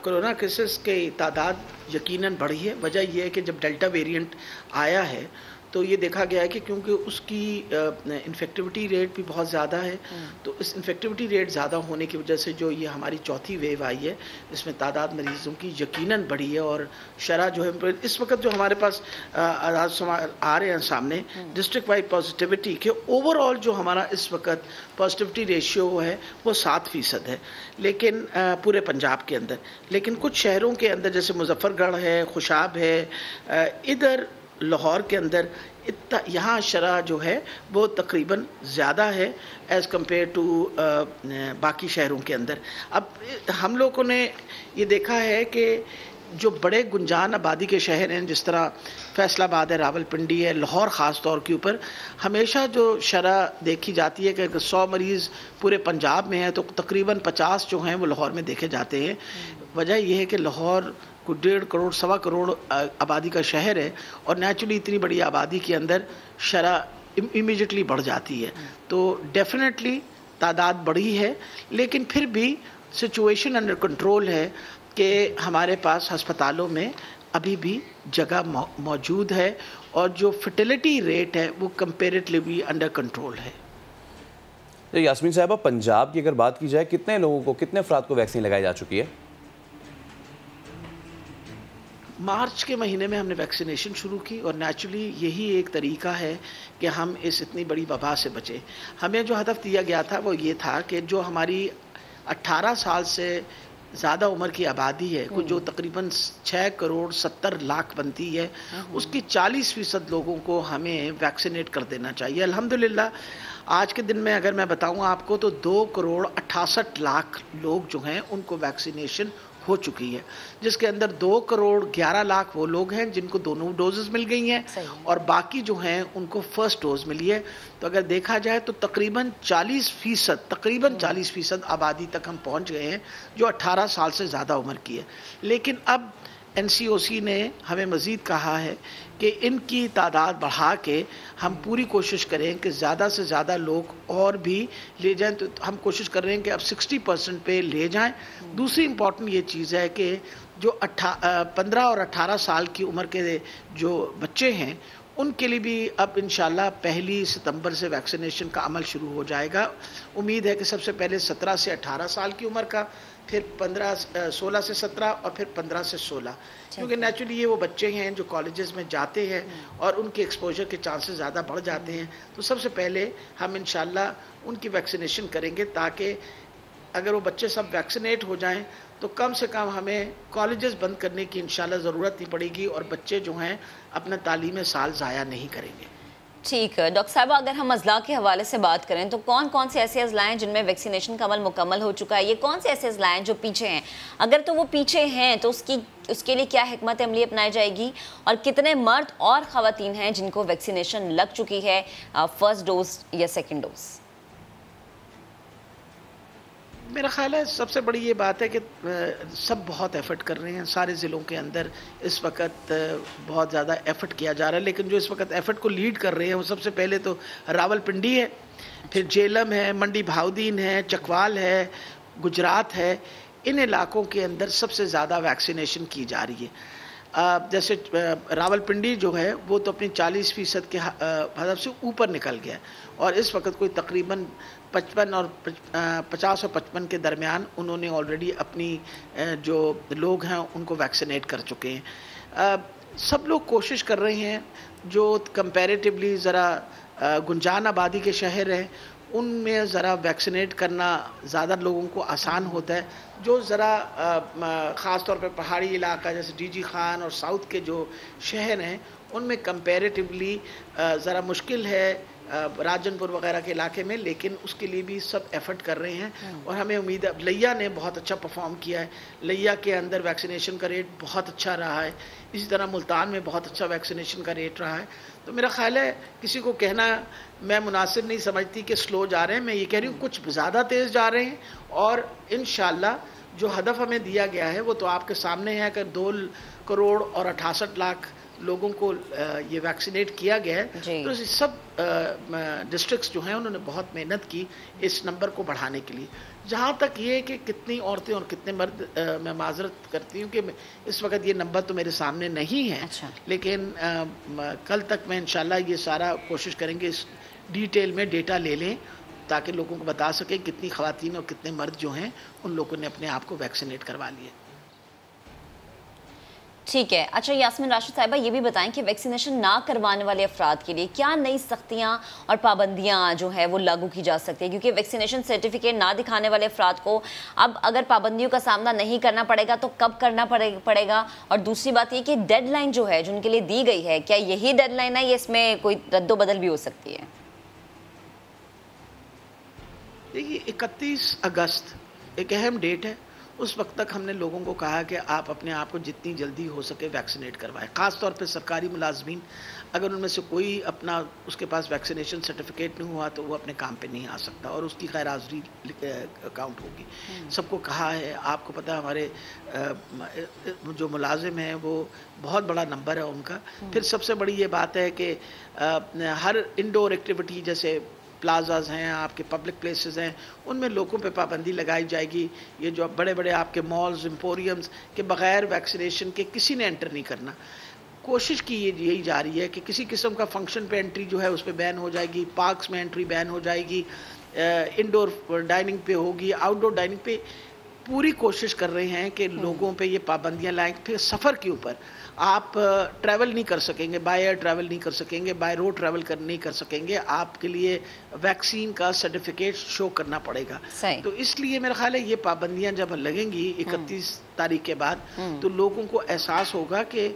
कोरोना केसेस की तादाद यकीनन बढ़ी है। वजह यह है कि जब डेल्टा वेरिएंट आया है तो ये देखा गया है कि क्योंकि उसकी इन्फेक्टिविटी रेट भी बहुत ज़्यादा है, तो इस इन्फेक्टिविटी रेट ज़्यादा होने की वजह से जो ये हमारी चौथी वेव आई है, इसमें तादाद मरीज़ों की यकीनन बढ़ी है। और शरह जो है इस वक्त जो हमारे पास आ रहे हैं सामने डिस्ट्रिक्ट वाइड पॉजिटिविटी के, ओवरऑल जो हमारा इस वक्त पॉजिटिविटी रेशियो है वो 7% है, लेकिन पूरे पंजाब के अंदर। लेकिन कुछ शहरों के अंदर जैसे मुजफ्फरगढ़ है, खुशाब है, इधर लाहौर के अंदर इतना यहाँ शरह जो है वो तकरीबन ज़्यादा है एज़ कम्पेयर टू बाकी शहरों के अंदर। अब हम लोगों ने ये देखा है कि जो बड़े गुंजान आबादी के शहर हैं, जिस तरह फैसलाबाद है, रावलपिंडी है, लाहौर ख़ास तौर के ऊपर हमेशा जो शरह देखी जाती है कि अगर 100 मरीज़ पूरे पंजाब में हैं तो तकरीबन 50 जो हैं वो लाहौर में देखे जाते हैं। वजह यह है कि लाहौर को 1.5 करोड़ 1.25 करोड़ आबादी का शहर है, और नेचुरली इतनी बड़ी आबादी के अंदर शरह इमीडिएटली बढ़ जाती है। तो डेफिनेटली तादाद बढ़ी है, लेकिन फिर भी सिचुएशन अंडर कंट्रोल है कि हमारे पास अस्पतालों में अभी भी जगह मौजूद है, और जो फर्टिलिटी रेट है वो कंपेरेटिवली अंडर कंट्रोल है। तो यास्मीन साहबा, पंजाब की अगर बात की जाए, कितने लोगों को, कितने अफराद को वैक्सीन लगाई जा चुकी है? मार्च के महीने में हमने वैक्सीनेशन शुरू की, और नेचुरली यही एक तरीका है कि हम इस इतनी बड़ी वबा से बचें। हमें जो हदफ दिया गया था वो ये था कि जो हमारी 18 साल से ज़्यादा उम्र की आबादी है, कुछ जो तकरीबन 6 करोड़ 70 लाख बनती है, उसकी 40% लोगों को हमें वैक्सीनेट कर देना चाहिए। अल्हम्दुलिल्लाह आज के दिन में अगर मैं बताऊं आपको तो 2 करोड़ 68 लाख लोग जो हैं उनको वैक्सीनेशन हो चुकी है, जिसके अंदर 2 करोड़ 11 लाख वो लोग हैं जिनको दोनों डोजेस मिल गई हैं, और बाकी जो हैं उनको फर्स्ट डोज मिली है। तो अगर देखा जाए तो तकरीबन 40% आबादी तक हम पहुंच गए हैं जो 18 साल से ज़्यादा उम्र की है। लेकिन अब NCOC ने हमें मज़ीद कहा है कि इनकी तादाद बढ़ा के हम पूरी कोशिश करें कि ज़्यादा से ज़्यादा लोग और भी ले जाएं। तो हम कोशिश कर रहे हैं कि अब 60% पे ले जाएं। दूसरी इम्पॉर्टेंट ये चीज़ है कि जो 15 और 18 साल की उम्र के जो बच्चे हैं उनके लिए भी अब इंशाल्लाह 1 सितंबर से वैक्सीनेशन का अमल शुरू हो जाएगा। उम्मीद है कि सबसे पहले 17 से 18 साल की उम्र का, फिर 16 से 17 और फिर 15 से 16, क्योंकि नेचुरली ये वो बच्चे हैं जो कॉलेजेस में जाते हैं और उनके एक्सपोजर के चांसेस ज़्यादा बढ़ जाते हैं। तो सबसे पहले हम इंशाल्लाह उनकी वैक्सीनेशन करेंगे, ताकि अगर वो बच्चे सब वैक्सीनेट हो जाएं तो कम से कम हमें कॉलेजेस बंद करने की इंशाल्लाह ज़रूरत नहीं पड़ेगी, और बच्चे जो हैं अपना तालीमी साल ज़ाया नहीं करेंगे। ठीक है डॉक्टर साहब, अगर हम अज़ला के हवाले से बात करें तो कौन कौन से ऐसे अज़ला हैं जिनमें वैक्सीनेशन का अमल मुकम्मल हो चुका है? ये कौन से ऐसे अज़ला हैं जो पीछे हैं? अगर तो वो पीछे हैं तो उसके लिए क्या हिकमत अमली अपनाई जाएगी, और कितने मर्द और ख़वातीन हैं जिनको वैक्सीनेशन लग चुकी है, फर्स्ट डोज या सेकेंड डोज? मेरा ख्याल है सबसे बड़ी ये बात है कि सब बहुत एफ़र्ट कर रहे हैं। सारे ज़िलों के अंदर इस वक्त बहुत ज़्यादा एफ़र्ट किया जा रहा है, लेकिन जो इस वक्त एफ़र्ट को लीड कर रहे हैं वो सबसे पहले तो रावलपिंडी है, फिर जेलम है, मंडी भाउदीन है, चकवाल है, गुजरात है। इन इलाकों के अंदर सबसे ज़्यादा वैक्सीनेशन की जा रही है। जैसे रावलपिंडी जो है वो तो अपनी 40% के हदफ से ऊपर निकल गया है, और इस वक्त कोई तकरीबन 50 और 55 के दरमियान उन्होंने ऑलरेडी अपनी जो लोग हैं उनको वैक्सीनेट कर चुके हैं। सब लोग कोशिश कर रहे हैं, जो कंपैरेटिवली ज़रा गुंजान आबादी के शहर हैं उनमें ज़रा वैक्सीनेट करना ज़्यादा लोगों को आसान होता है। जो ज़रा ख़ास तौर पे पहाड़ी इलाका जैसे DG खान और साउथ के जो शहर हैं उनमें कंपैरेटिवली ज़रा मुश्किल है, राजनपुर वगैरह के इलाके में, लेकिन उसके लिए भी सब एफ़र्ट कर रहे हैं। और हमें उम्मीद है, लिया ने बहुत अच्छा परफॉर्म किया है, लिया के अंदर वैक्सीनेशन का रेट बहुत अच्छा रहा है, इसी तरह मुल्तान में बहुत अच्छा वैक्सीनेशन का रेट रहा है। तो मेरा ख्याल है किसी को कहना मैं मुनासिब नहीं समझती कि स्लो जा रहे हैं, मैं ये कह रही हूँ कुछ ज़्यादा तेज़ जा रहे हैं, और इंशाल्लाह जो हदफ हमें दिया गया है वो तो आपके सामने है कि 2 करोड़ और 68 लाख लोगों को ये वैक्सीनेट किया गया है। तो सब डिस्ट्रिक्ट्स जो हैं उन्होंने बहुत मेहनत की इस नंबर को बढ़ाने के लिए। जहाँ तक ये कि कितनी औरतें और कितने मर्द, मैं माजरत करती हूँ कि इस वक्त ये नंबर तो मेरे सामने नहीं है। लेकिन कल तक मैं इंशाल्लाह ये सारा कोशिश करेंगे, इस डिटेल में डेटा ले लें ताकि लोगों को बता सकें कितनी ख़वातीन और कितने मर्द जो हैं उन लोगों ने अपने आप को वैक्सीनेट करवा लिया। ठीक है। अच्छा यास्मीन राशिद साहिबा, ये भी बताएं कि वैक्सीनेशन ना करवाने वाले अफराद के लिए क्या नई सख्तियां और पाबंदियां जो है वो लागू की जा सकती है, क्योंकि वैक्सीनेशन सर्टिफिकेट ना दिखाने वाले अफराद को अब अगर पाबंदियों का सामना नहीं करना पड़ेगा तो कब करना पड़ेगा? और दूसरी बात ये कि डेडलाइन जो है जो उनके लिए दी गई है, क्या यही डेडलाइन है या इसमें कोई रद्दोबदल भी हो सकती है? देखिए 31 अगस्त एक अहम डेट है। उस वक्त तक हमने लोगों को कहा कि आप अपने आप को जितनी जल्दी हो सके वैक्सीनेट करवाएं। ख़ास तौर पे सरकारी मुलाजमीन, अगर उनमें से कोई अपना उसके पास वैक्सीनेशन सर्टिफिकेट नहीं हुआ तो वो अपने काम पे नहीं आ सकता और उसकी खैर हाज़िरी काउंट होगी। सबको कहा है, आपको पता है हमारे जो मुलाजिम हैं वो बहुत बड़ा नंबर है उनका। फिर सबसे बड़ी ये बात है कि हर इंडोर एक्टिविटी जैसे प्लाजाज हैं, आपके पब्लिक प्लेसेस हैं, उनमें लोगों पे पाबंदी लगाई जाएगी। ये जो बड़े बड़े आपके मॉल्स, एम्पोरियम्स के बग़ैर वैक्सीनेशन के किसी ने एंटर नहीं करना। कोशिश की यही जा रही है कि किसी किस्म का फंक्शन पे एंट्री जो है उस पर बैन हो जाएगी, पार्क्स में एंट्री बैन हो जाएगी, इंडोर डाइनिंग पे होगी, आउटडोर डाइनिंग पे पूरी कोशिश कर रहे हैं कि लोगों पे ये पाबंदियां लाएं। फिर सफ़र के ऊपर आप ट्रैवल नहीं कर सकेंगे, बाय एयर ट्रैवल नहीं कर सकेंगे, बाय रोड ट्रैवल नहीं कर सकेंगे, आपके लिए वैक्सीन का सर्टिफिकेट शो करना पड़ेगा। तो इसलिए मेरा ख्याल है ये पाबंदियां जब लगेंगी 31 तारीख के बाद तो लोगों को एहसास होगा कि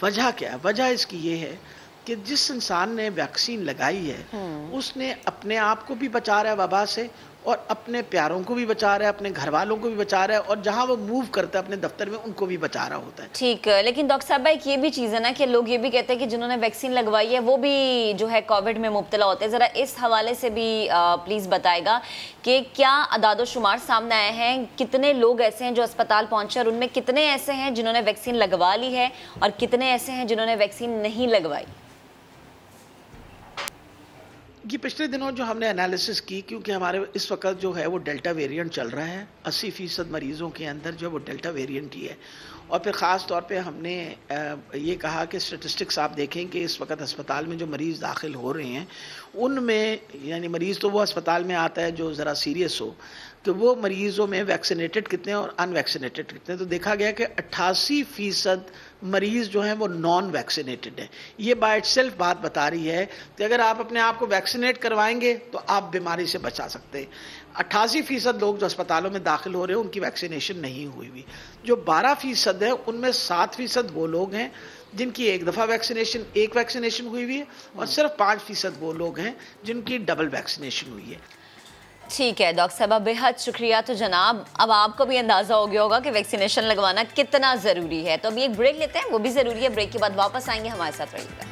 वजह क्या है। वजह इसकी ये है कि जिस इंसान ने वैक्सीन लगाई है उसने अपने आप को भी बचा रहा है वबा से और अपने प्यारों को भी बचा रहा है, अपने घर वालों को भी बचा रहा है और जहां वो मूव करता है अपने दफ्तर में उनको भी बचा रहा होता है। ठीक है, लेकिन डॉक्टर साहब भाई ये भी चीज़ है ना कि लोग ये भी कहते हैं कि जिन्होंने वैक्सीन लगवाई है वो भी जो है कोविड में मुब्तला होते हैं। ज़रा इस हवाले से भी प्लीज़ बताएगा कि क्या अदाद-ओ-शुमार सामने आए हैं, कितने लोग ऐसे हैं जो अस्पताल पहुँचे और उनमें कितने ऐसे हैं जिन्होंने वैक्सीन लगवा ली है और कितने ऐसे हैं जिन्होंने वैक्सीन नहीं लगवाई? ये पिछले दिनों जो हमने एनालिसिस की, क्योंकि हमारे इस वक्त जो है वो डेल्टा वेरिएंट चल रहा है, 80% मरीज़ों के अंदर जो है वो डेल्टा वेरिएंट ही है। और फिर ख़ास तौर पे हमने ये कहा कि स्टेटिस्टिक्स आप देखें कि इस वक्त अस्पताल में जो मरीज़ दाखिल हो रहे हैं उनमें, यानी मरीज़ तो वो अस्पताल में आता है जो ज़रा सीरियस हो, तो वो मरीज़ों में वैक्सीनेटेड कितने और अनवैक्सीनेटेड कितने, तो देखा गया कि 88% मरीज़ जो हैं वो नॉन वैक्सीनेटेड है। ये बाय इटसेल्फ बात बता रही है कि अगर आप अपने आप को वैक्सीनेट करवाएंगे तो आप बीमारी से बचा सकते हैं। 88% लोग जो अस्पतालों में दाखिल हो रहे हैं उनकी वैक्सीनेशन नहीं हुई हुई। जो 12% है उनमें 7% वो लोग हैं जिनकी एक दफ़ा एक वैक्सीनेशन हुई हुई है और सिर्फ 5% वो लोग हैं जिनकी डबल वैक्सीनेशन हुई है। ठीक है डॉक्टर साहब, बेहद शुक्रिया। तो जनाब अब आपको भी अंदाज़ा हो गया होगा कि वैक्सीनेशन लगवाना कितना ज़रूरी है। तो अभी एक ब्रेक लेते हैं, वो भी ज़रूरी है। ब्रेक के बाद वापस आएंगे, हमारे साथ रहिएगा।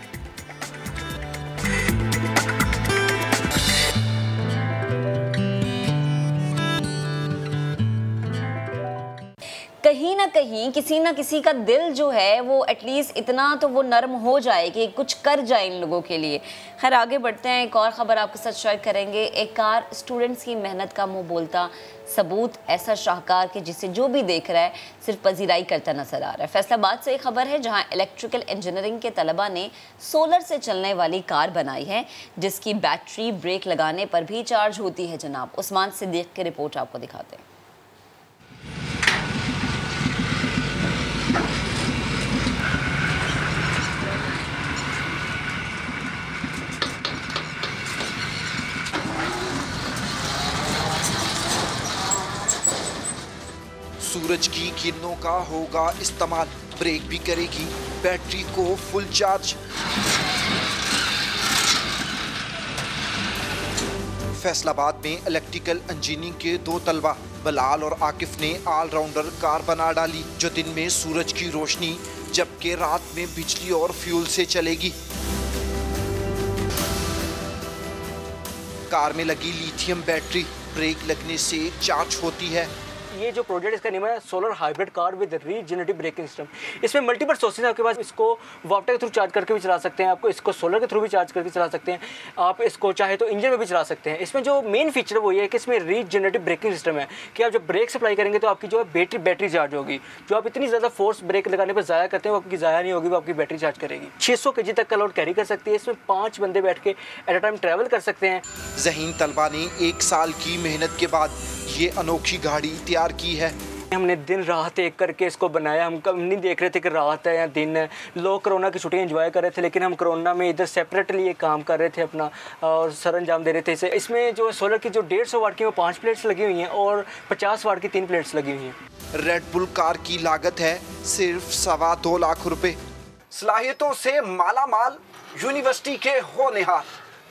कहीं ना कहीं किसी ना किसी का दिल जो है वो एटलीस्ट इतना तो वो नरम हो जाए कि कुछ कर जाए इन लोगों के लिए। खैर आगे बढ़ते हैं, एक और ख़बर आपके साथ शेयर करेंगे। एक कार स्टूडेंट्स की मेहनत का मुंह बोलता सबूत, ऐसा शाहकार कि जिसे जो भी देख रहा है सिर्फ पजीराई करता नजर आ रहा है। फैसलाबाद से एक खबर है जहां इलेक्ट्रिकल इंजीनियरिंग के तलबा ने सोलर से चलने वाली कार बनाई है जिसकी बैटरी ब्रेक लगाने पर भी चार्ज होती है। जनाब उस्मान सिद्दीक की रिपोर्ट आपको दिखाते हैं। सूरज की किरणों का होगा इस्तेमाल, ब्रेक भी करेगी बैटरी को फुल चार्ज। फैसलाबाद में इलेक्ट्रिकल इंजीनियरिंग के 2 तलबा बलाल और आकिफ ने ऑलराउंडर कार बना डाली जो दिन में सूरज की रोशनी जबकि रात में बिजली और फ्यूल से चलेगी। कार में लगी लिथियम बैटरी ब्रेक लगने से चार्ज होती है। ये जो प्रोजेक्ट इसका नाम है solar hybrid car with regenerative braking system. इसमें मल्टीपल सोर्सेज हैं आपके पास। इसको वाटर के थ्रू चार्ज करके भी चला सकते हैं, आपको इसको सोलर के थ्रू भी चार्ज करके चला सकते हैं, आप इसको चाहे तो इंजन में भी चला सकते हैं। इसमें जो मेन फीचर है वो ये है कि इसमें रीजनरेटिव ब्रेकिंग सिस्टम है कि आप जब ब्रेक अप्लाई करेंगे तो आपकी जो है बैटरी चार्ज होगी। जो आप इतनी ज़्यादा फोर्स ब्रेक लगाने पर ज़ाया करते हैं वो आपकी ज़ाया नहीं होगी, वो आपकी बैटरी चार्ज करेगी। 600 kg तक का लोड कैरी कर सकती है। इसमें 5 बंदे बैठ के एट अ टाइम ट्रैवल कर सकते हैं। ज़हीन तलबा ने 1 साल की मेहनत के बाद ये अनोखी गाड़ी तैयार की है। हमने दिन रात एक करके इसको बनाया। हम कब नहीं देख रहे थे कि रात है या दिन है। लोग कोरोना की छुट्टियां एंजॉय कर रहे थे, लेकिन हम कोरोना में इधर सेपरेटली ये काम कर रहे थे अपना और सर अंजाम दे रहे थे इसे। इसमें जो सोलर की जो 150 वाट की वो 5 प्लेट्स लगी हुई हैं और 50 वाट की 3 प्लेट्स लगी हुई हैं। रेड बुल कार की लागत है सिर्फ 2.25 लाख रुपए। सलाहियतों से माला माल यूनिवर्सिटी के होनहार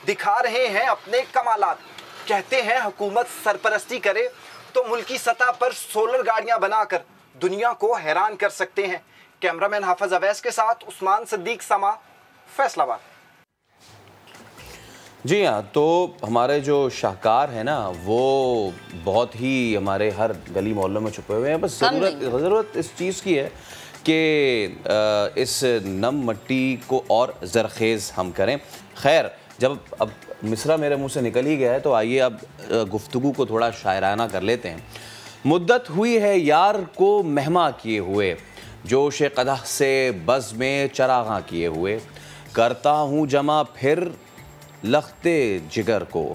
दिखा रहे हैं अपने कमालात। कहते हैं हुकूमत सरपरस्ती करे तो मुल्की सतह पर सोलर गाड़ियां बनाकर दुनिया को हैरान कर सकते हैं। कैमरामैन हाफिज अवैस के साथ उस्मान सिद्दीक, समा, फैसलाबाद। जी हाँ, तो हमारे जो शाहकार हैं ना वो बहुत ही हमारे हर गली मोहल्लों में छुपे हुए हैं। बस ज़रूरत इस चीज़ की है कि इस नम मिट्टी को और ज़रखेज़ हम करें। खैर, जब अब मिसरा मेरे मुंह से निकल ही गया है तो आइए अब गुफ्तगू को थोड़ा शायराना कर लेते हैं। मुद्दत हुई है यार को महमा किए हुए, जोश कदह से बज़ में चरागां किए हुए, करता हूँ जमा फिर लख्ते जिगर को,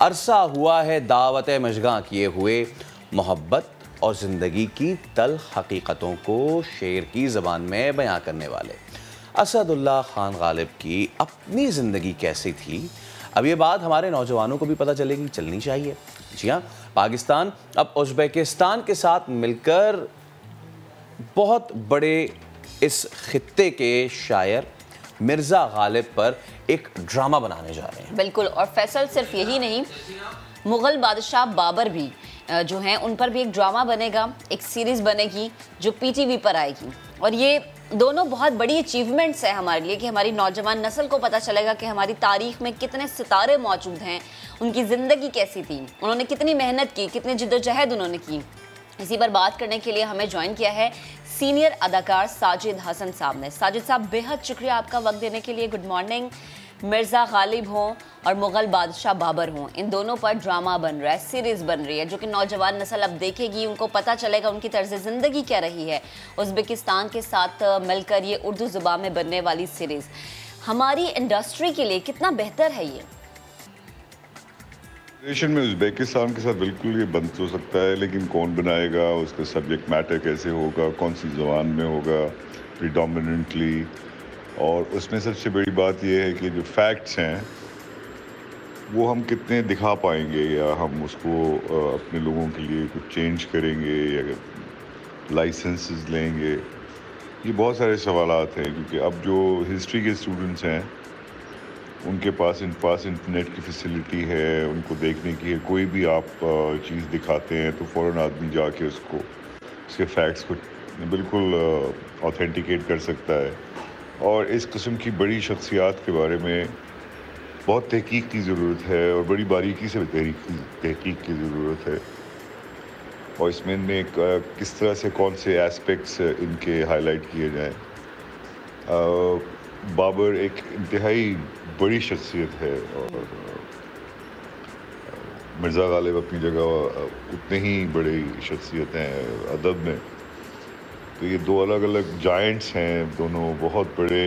अरसा हुआ है दावत मशगां किए हुए, मोहब्बत और ज़िंदगी की तल हकीकतों को शेर की ज़बान में बयां करने वाले असदुल्लाह खान गालिब की अपनी ज़िंदगी कैसी थी, अब ये बात हमारे नौजवानों को भी पता चलेगी, चलनी चाहिए। जी हाँ, पाकिस्तान अब उज़्बेकिस्तान के साथ मिलकर बहुत बड़े इस खित्ते के शायर मिर्ज़ा गालिब पर एक ड्रामा बनाने जा रहे हैं। बिल्कुल, और फैसल सिर्फ यही नहीं, मुग़ल बादशाह बाबर भी जो हैं उन पर भी एक ड्रामा बनेगा, एक सीरीज़ बनेगी जो PTV पर आएगी। और ये दोनों बहुत बड़ी अचीवमेंट्स है हमारे लिए कि हमारी नौजवान नस्ल को पता चलेगा कि हमारी तारीख़ में कितने सितारे मौजूद हैं, उनकी ज़िंदगी कैसी थी, उन्होंने कितनी मेहनत की, कितनी जिद्दोजहद उन्होंने की। इसी पर बात करने के लिए हमें ज्वाइन किया है सीनियर अदाकार साजिद हसन साहब ने। साजिद साहब, बेहद शुक्रिया आपका वक्त देने के लिए। Good morning. मिर्ज़ा गालिब हों और मुग़ल बादशाह बाबर हों, इन दोनों पर ड्रामा बन रहा है, सीरीज़ बन रही है जो कि नौजवान नस्ल अब देखेगी, उनको पता चलेगा उनकी तर्ज़ ज़िंदगी क्या रही है। उज़्बेकिस्तान के साथ मिलकर ये उर्दू ज़ुबान में बनने वाली सीरीज़ हमारी इंडस्ट्री के लिए कितना बेहतर है। ये में उज़्बेकिस्तान के साथ बिल्कुल ये बन तो सकता है, लेकिन कौन बनाएगा, उसका सब्जेक्ट मैटर कैसे होगा, कौन सी ज़बान में होगा प्रीडोमिनेंटली, और उसमें सबसे बड़ी बात यह है कि जो फैक्ट्स हैं वो हम कितने दिखा पाएंगे, या हम उसको अपने लोगों के लिए कुछ चेंज करेंगे या लाइसेंसेस लेंगे। ये बहुत सारे सवालात हैं, क्योंकि अब जो हिस्ट्री के स्टूडेंट्स हैं उनके पास इंटरनेट की फैसिलिटी है, उनको देखने की है, कोई भी आप चीज़ दिखाते हैं तो फ़ौरन आदमी जाके उसके फैक्ट्स को बिल्कुल ऑथेंटिकेट कर सकता है। और इस किस्म की बड़ी शख्सियात के बारे में बहुत तहकीक की ज़रूरत है और बड़ी बारीकी से तहकीक की ज़रूरत है। और इसमें किस तरह से कौन से एस्पेक्ट्स इनके हाईलाइट किए जाएं। बाबर एक इंतहाई बड़ी शख्सियत है और मिर्ज़ा गालिब अपनी जगह उतने ही बड़ी शख्सियत हैं अदब में। तो ये दो अलग अलग जायंट्स हैं, दोनों बहुत बड़े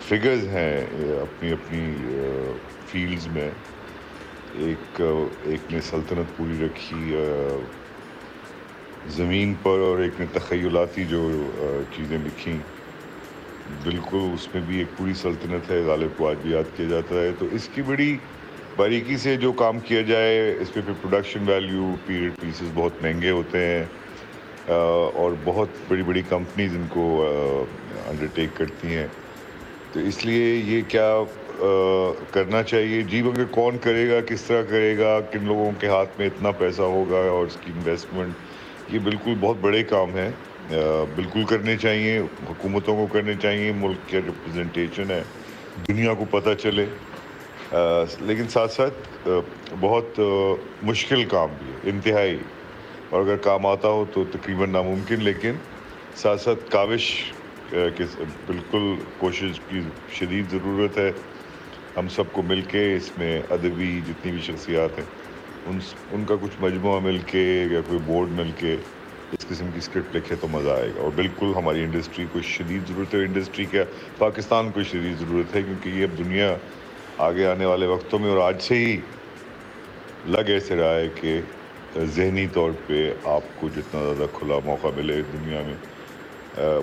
फिगर्स हैं अपनी अपनी फील्ड्स में। एक ने सल्तनत पूरी रखी ज़मीन पर और एक ने तख़य्युलाती जो चीज़ें लिखी, बिल्कुल उसमें भी एक पूरी सल्तनत है। गालिब को आज भी याद किया जाता है। तो इसकी बड़ी बारीकी से जो काम किया जाए, इस पर फिर प्रोडक्शन वैल्यू, पीरियड पीसेस बहुत महंगे होते हैं और बहुत बड़ी बड़ी कंपनीज इनको अंडरटेक करती हैं। तो इसलिए ये क्या करना चाहिए जी, मगर कौन करेगा, किस तरह करेगा, किन लोगों के हाथ में इतना पैसा होगा और इसकी इन्वेस्टमेंट, ये बिल्कुल बहुत बड़े काम हैं। बिल्कुल करने चाहिए, हुकूमतों को करने चाहिए, मुल्क का रिप्रेजेंटेशन है, दुनिया को पता चले। लेकिन साथ साथ बहुत मुश्किल काम भी है, इंतहाई। और अगर काम आता हो तो तकरीबन नामुमकिन, लेकिन साथ साथ काविश की बिल्कुल कोशिश की शदीद ज़रूरत है। हम सबको मिल के इसमें अदबी जितनी भी शख्सियात हैं उनका कुछ मजमुआ मिल के या कोई बोर्ड मिल के इस किस्म की स्क्रिप्ट लिखे तो मज़ा आएगा। और बिल्कुल हमारी इंडस्ट्री को शदीद ज़रूरत है, इंडस्ट्री क्या पाकिस्तान को शदीद ज़रूरत है, क्योंकि ये अब दुनिया आगे आने वाले वक्तों में और आज से ही लग ऐसे रहा है कि ज़हनी तौर पे आपको जितना ज़्यादा खुला मौका मिले दुनिया में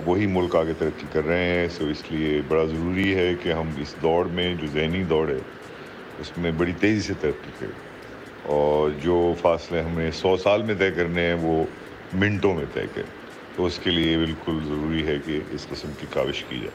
वही मुल्क आगे तरक्की कर रहे हैं। सो इसलिए बड़ा ज़रूरी है कि हम इस दौड़ में जो ज़हनी दौड़ है उसमें बड़ी तेज़ी से तरक्की करें और जो फासले हमें 100 साल में तय करने हैं वो मिनटों में तय करें। तो उसके लिए बिल्कुल ज़रूरी है कि इस किस्म की काविश की जाए।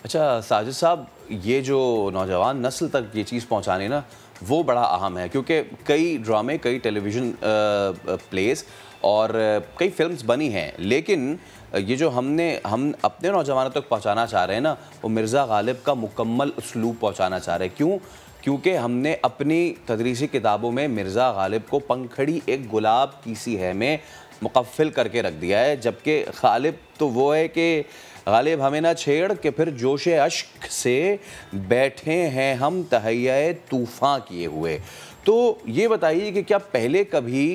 अच्छा साजिद साहब, ये जो नौजवान नस्ल तक ये चीज़ पहुंचाने ना वो बड़ा अहम है, क्योंकि कई ड्रामे, कई टेलीविज़न प्लेस और कई फिल्म्स बनी हैं, लेकिन ये जो हम अपने नौजवानों तक पहुंचाना चाह रहे हैं ना, वो मिर्ज़ा गालिब का मुकम्मल उसलूब पहुंचाना चाह रहे हैं। क्यों? क्योंकि हमने अपनी तदरीसी किताबों में मिर्ज़ा गालिब को पंखड़ी एक गुलाब की सी है में मुकफ़िल करके रख दिया है, जबकि गालिब तो वो है कि गालिब हमें ना छेड़ के फिर जोशे अश्क से बैठे हैं हम तहैया तूफ़ान किए हुए। तो ये बताइए कि क्या पहले कभी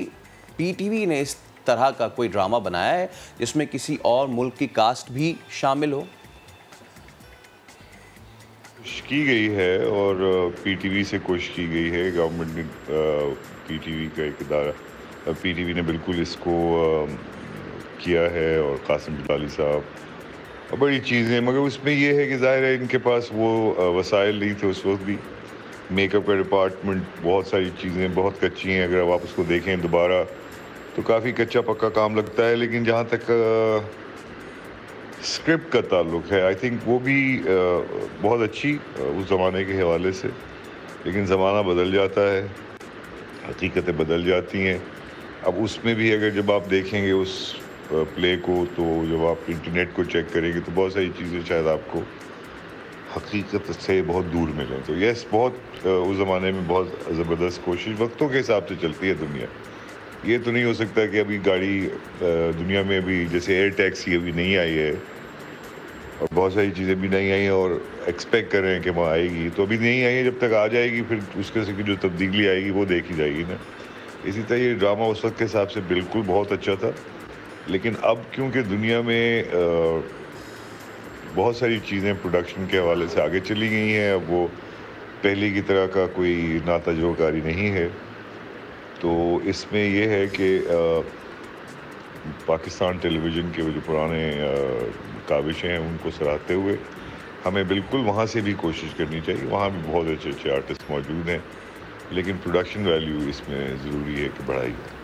पीटीवी ने इस तरह का कोई ड्रामा बनाया है जिसमें किसी और मुल्क की कास्ट भी शामिल हो? की गई है और पीटीवी से कोशिश की गई है। गवर्नमेंट ने पीटीवी का एक इदारा, पीटीवी ने बिल्कुल इसको किया है और कासिम जलाली साहब और बड़ी चीज़ें, मगर उसमें ये है कि ज़ाहिर है इनके पास वो वसाइल नहीं थे उस वक्त भी। मेकअप का डिपार्टमेंट, बहुत सारी चीज़ें बहुत कच्ची हैं। अगर आप उसको देखें दोबारा तो काफ़ी कच्चा पक्का काम लगता है, लेकिन जहाँ तक स्क्रिप्ट का ताल्लुक है आई थिंक वो भी बहुत अच्छी उस ज़माने के हवाले से। लेकिन ज़माना बदल जाता है, हकीकतें बदल जाती हैं। अब उसमें भी अगर जब आप देखेंगे उस प्ले को, तो जब आप इंटरनेट को चेक करेंगे तो बहुत सारी चीज़ें शायद आपको हकीकत से बहुत दूर मिलें। तो यस, बहुत उस ज़माने में बहुत ज़बरदस्त कोशिश वक्तों के हिसाब से चलती है दुनिया। ये तो नहीं हो सकता कि अभी गाड़ी दुनिया में भी जैसे एयर टैक्सी अभी नहीं आई है और बहुत सारी चीज़ें भी नहीं आई हैं और एक्सपेक्ट कर रहे हैं कि वहाँ आएगी, तो अभी नहीं आई है। जब तक आ जाएगी फिर उसके से जो तब्दीली आएगी वो देखी जाएगी ना। इसी तरह ये ड्रामा उस वक्त के हिसाब से बिल्कुल बहुत अच्छा था, लेकिन अब क्योंकि दुनिया में बहुत सारी चीज़ें प्रोडक्शन के हवाले से आगे चली गई हैं, अब वो पहले की तरह का कोई नातजुर्बेकारी नहीं है। तो इसमें यह है कि पाकिस्तान टेलीविज़न के जो पुराने काविशें हैं उनको सराहते हुए हमें बिल्कुल वहाँ से भी कोशिश करनी चाहिए। वहाँ भी बहुत अच्छे अच्छे आर्टिस्ट मौजूद हैं, लेकिन प्रोडक्शन वैल्यू इसमें ज़रूरी है कि बढ़ाई जाए।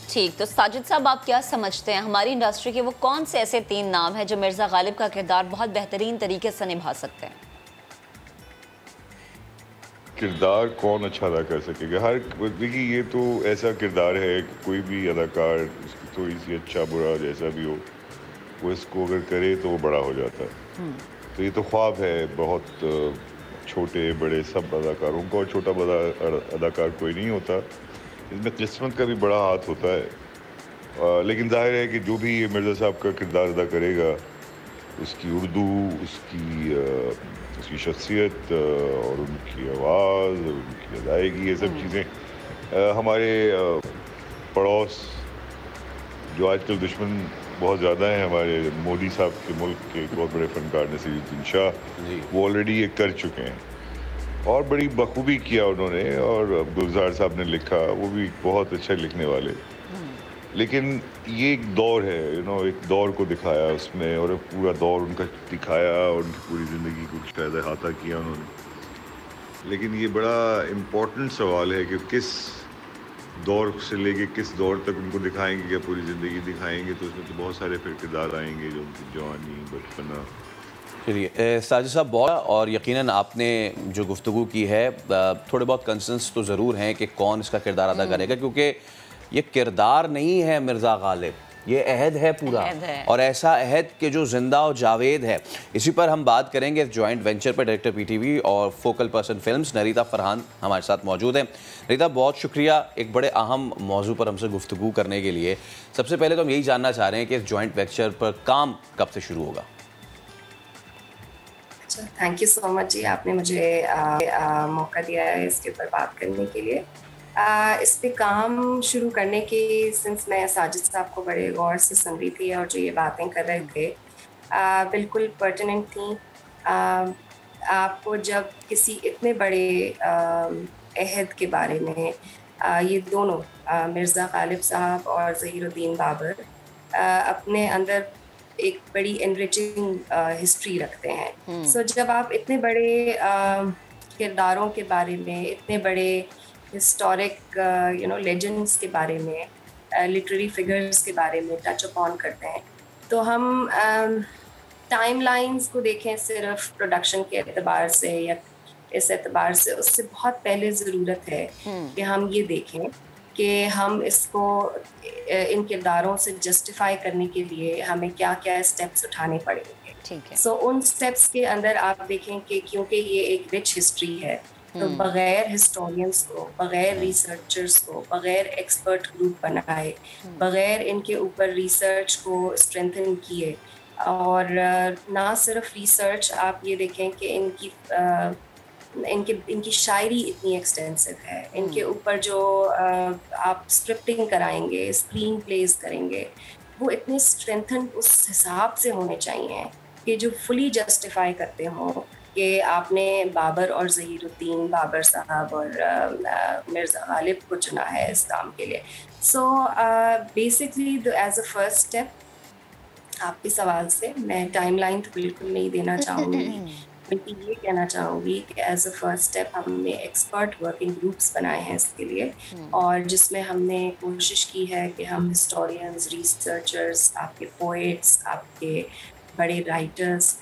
ठीक, तो साजिद साहब आप क्या समझते हैं हमारी इंडस्ट्री के वो कौन से ऐसे 3 नाम हैं जो मिर्ज़ा गालिब का किरदार बहुत बेहतरीन तरीके से निभा सकते हैं? किरदार कौन अच्छा अदा कर सकेगा? हर देखिए, ये तो ऐसा किरदार है कि कोई भी अदाकार उसकी थोड़ी सी अच्छा बुरा जैसा भी हो, वो इसको अगर करे तो वो बड़ा हो जाता है। तो ये तो ख्वाब है बहुत छोटे बड़े सब अदाकारों का, और छोटा बड़ा अदाकार कोई नहीं होता, इसमें किस्मत का भी बड़ा हाथ होता है। लेकिन जाहिर है कि जो भी मिर्ज़ा साहब का किरदार अदा करेगा, उसकी उर्दू, उसकी शख्सियत और उनकी आवाज़ और उनकी अदायगी, ये सब चीज़ें हमारे पड़ोस जो आजकल दुश्मन बहुत ज़्यादा हैं, हमारे मोदी साहब के मुल्क के एक बहुत बड़े फनकार नसीरुद्दीन शाह, वो ऑलरेडी ये कर चुके हैं और बड़ी बखूबी किया उन्होंने। और गुलजार साहब ने लिखा, वो भी बहुत अच्छा लिखने वाले। लेकिन ये एक दौर है, एक दौर को दिखाया उसमें, और पूरा दौर उनका दिखाया और उनकी पूरी ज़िंदगी को शायद अहाता किया उन्होंने। लेकिन ये बड़ा इम्पोर्टेंट सवाल है कि किस दौर से लेके किस दौर तक उनको दिखाएंगे, क्या पूरी ज़िंदगी दिखाएंगे? तो उसमें तो बहुत सारे फिर किरदार आएंगे, जो उनकी जवानी, बचपना। चलिए साजिद साहब, बहुत और यकीनन आपने जो गुफ्तगू की है, थोड़े बहुत कंसर्न्स तो ज़रूर हैं कि कौन इसका किरदार अदा करेगा, क्योंकि ये किरदार नहीं है मिर्ज़ा गालिब, ये अहद है पूरा, अहद है। और ऐसा अहद कि जो जिंदा और जावेद है। इसी पर हम बात करेंगे इस जॉइंट वेंचर पर। डायरेक्टर पीटीवी और फोकल पर्सन फिल्म्स नरीता फरहान हमारे साथ मौजूद हैं। नरीता, बहुत शुक्रिया एक बड़े अहम मौजू पर हमसे गुफ्तगू करने के लिए। सबसे पहले तो हम यही जानना चाह रहे हैं कि इस जॉइंट वेंचर पर काम कब से शुरू होगा? थैंक यू सो मच जी, आपने मुझे मौका दिया है इसके ऊपर बात करने के लिए। इस पे काम शुरू करने की सिंस मैं साजिद साहब को बड़े गौर से सुन रही थी और जो ये बातें कर रहे थे बिल्कुल पर्टिनेंट थी। आपको जब किसी इतने बड़े अहद के बारे में ये दोनों मिर्ज़ा गालिब साहब और ज़हीरुद्दीन बाबर अपने अंदर एक बड़ी एनरिचिंग हिस्ट्री रखते हैं। सो जब आप इतने बड़े किरदारों के बारे में, इतने बड़े हिस्टोरिक लेजेंड्स के बारे में, लिटरेरी फिगर्स के बारे में टच अपॉन करते हैं, तो हम टाइमलाइंस को देखें सिर्फ प्रोडक्शन के एतबार से या इस एतबार से, उससे बहुत पहले ज़रूरत है कि हम ये देखें कि हम इसको इन किरदारों से जस्टिफाई करने के लिए हमें क्या क्या स्टेप्स उठाने पड़ेंगे। ठीक है। सो उन स्टेप्स के अंदर आप देखें कि क्योंकि ये एक रिच हिस्ट्री है, तो बगैर हिस्टोरियंस को, बगैर रिसर्चर्स को, बगैर एक्सपर्ट ग्रुप बनाए, बगैर इनके ऊपर रिसर्च को स्ट्रेंथन किए, और ना सिर्फ रिसर्च, आप ये देखें कि इनकी शायरी इतनी एक्सटेंसिव है, इनके ऊपर जो आप स्क्रिप्टिंग कराएंगे, स्क्रीन प्लेस करेंगे, वो इतने स्ट्रेंथन उस हिसाब से होने चाहिए कि जो फुली जस्टिफाई करते हों कि आपने बाबर और ज़हीरुद्दीन बाबर साहब और मिर्ज़ा गालिब को चुना है इस काम के लिए। So basically as a first step, आपके सवाल से मैं टाइमलाइन तो बिल्कुल नहीं देना चाहूँगी, बल्कि ये कहना चाहूँगी कि एज अ फर्स्ट स्टेप हमने एक्सपर्ट वर्किंग ग्रुप्स बनाए हैं इसके लिए, और जिसमें हमने कोशिश की है कि हम हिस्टोरियंस, रिसर्चर्स, आपके पोएट्स, आपके बड़े राइटर्स,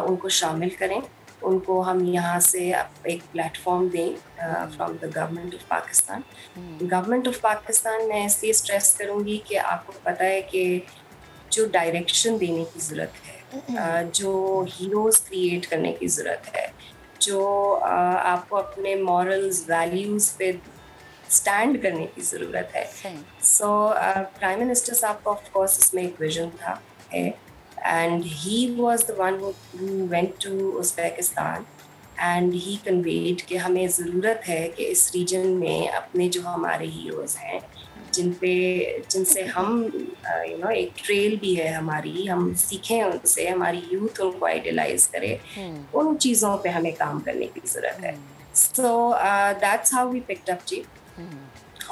उनको शामिल करें, उनको हम यहाँ से एक प्लेटफॉर्म दें from the government of Pakistan. Government of Pakistan मैं इसलिए स्ट्रेस करूँगी कि आपको पता है कि जो डायरेक्शन देने की ज़रूरत है, जो हीरोज़ क्रिएट करने की ज़रूरत है, जो आपको अपने मॉरल्स, वैल्यूज़ पे स्टैंड करने की ज़रूरत है। सो प्राइम मिनिस्टर साहब का ऑफ कोर्स इसमें एक विजन था है, and he was the one who went to Uzbekistan and he conveyed कि हमें ज़रूरत है कि इस रीजन में अपने जो हमारे हीरोज़ हैं, जिनसे हम एक ट्रेल भी है हमारी, हम सीखें उनसे, हमारी यूथ उनको आइडियलाइज करे, उन चीज़ों पे हमें काम करने की ज़रूरत है। So that's how we picked up जी।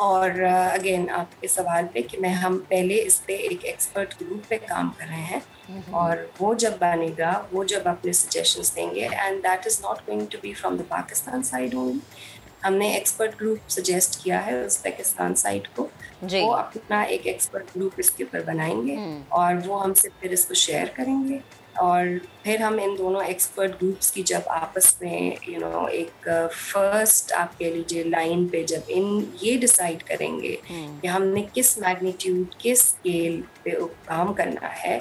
और अगेन आपके सवाल पे कि हम पहले इस पे एक एक्सपर्ट ग्रुप पे काम कर रहे हैं, और वो जब बनेगा, वो जब अपने सजेशंस देंगे, and that is not going to be from the Pakistan side only. हमने एक्सपर्ट ग्रुप सजेस्ट किया है उज़्बेकिस्तान साइड को, वो अपना एक एक्सपर्ट ग्रुप इसके ऊपर बनाएंगे और वो हमसे फिर इसको शेयर करेंगे, और फिर हम इन दोनों एक्सपर्ट ग्रुप्स की जब आपस में एक फर्स्ट आप कह लीजिए लाइन पे जब ये डिसाइड करेंगे कि हमने किस मैग्नीट्यूड, किस स्केल पे काम करना है,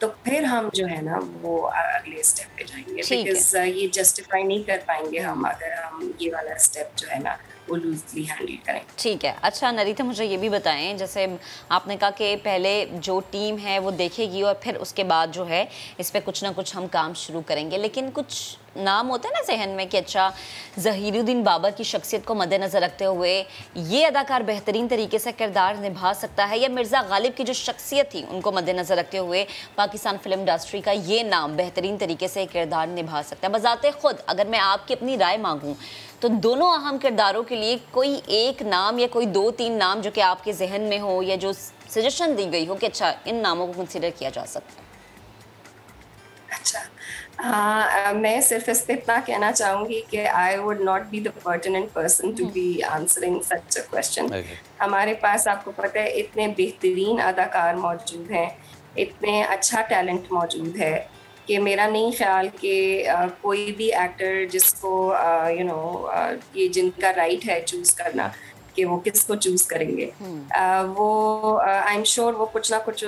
तो फिर हम जो है ना वो अगले स्टेप पे जाएंगे, बिकॉज ये जस्टिफाई नहीं कर पाएंगे हम अगर हम ये वाला स्टेप जो है ना वो लूजली हैंडल करें। ठीक है। अच्छा नरीता, मुझे ये भी बताएं, जैसे आपने कहा कि पहले जो टीम है वो देखेगी और फिर उसके बाद जो है इस पे कुछ ना कुछ हम काम शुरू करेंगे, लेकिन कुछ नाम होता है ना जहन में कि अच्छा ज़हीरुद्दीन बाबर की शख्सियत को मद्देनज़र रखते हुए ये अदाकार बेहतरीन तरीके से किरदार निभा सकता है, या मिर्ज़ा गालिब की जो शख्सियत थी उनको मद्देनज़र रखते हुए पाकिस्तान फिल्म इंडस्ट्री का ये नाम बेहतरीन तरीके से किरदार निभा सकता है। बज़ाते ख़ुद अगर मैं आपकी अपनी राय मांगूँ तो दोनों अहम किरदारों के लिए कोई एक नाम या कोई 2-3 नाम जो कि आपके जहन में हो या जो सजेशन दी गई हो कि अच्छा इन नामों को कंसीडर किया जा सकता है। अच्छा, मैं सिर्फ इस पे इतना कहना चाहूँगी कि I would not be the pertinent person to be answering such a question. हमारे पास आपको पता है इतने बेहतरीन अदाकार मौजूद हैं, इतने अच्छा टैलेंट मौजूद है कि मेरा नहीं ख्याल कि कोई भी एक्टर जिसको ये जिनका राइट है चूज़ करना, कि वो किसको चूज करेंगे। वो आई एम श्योर वो कुछ ना कुछ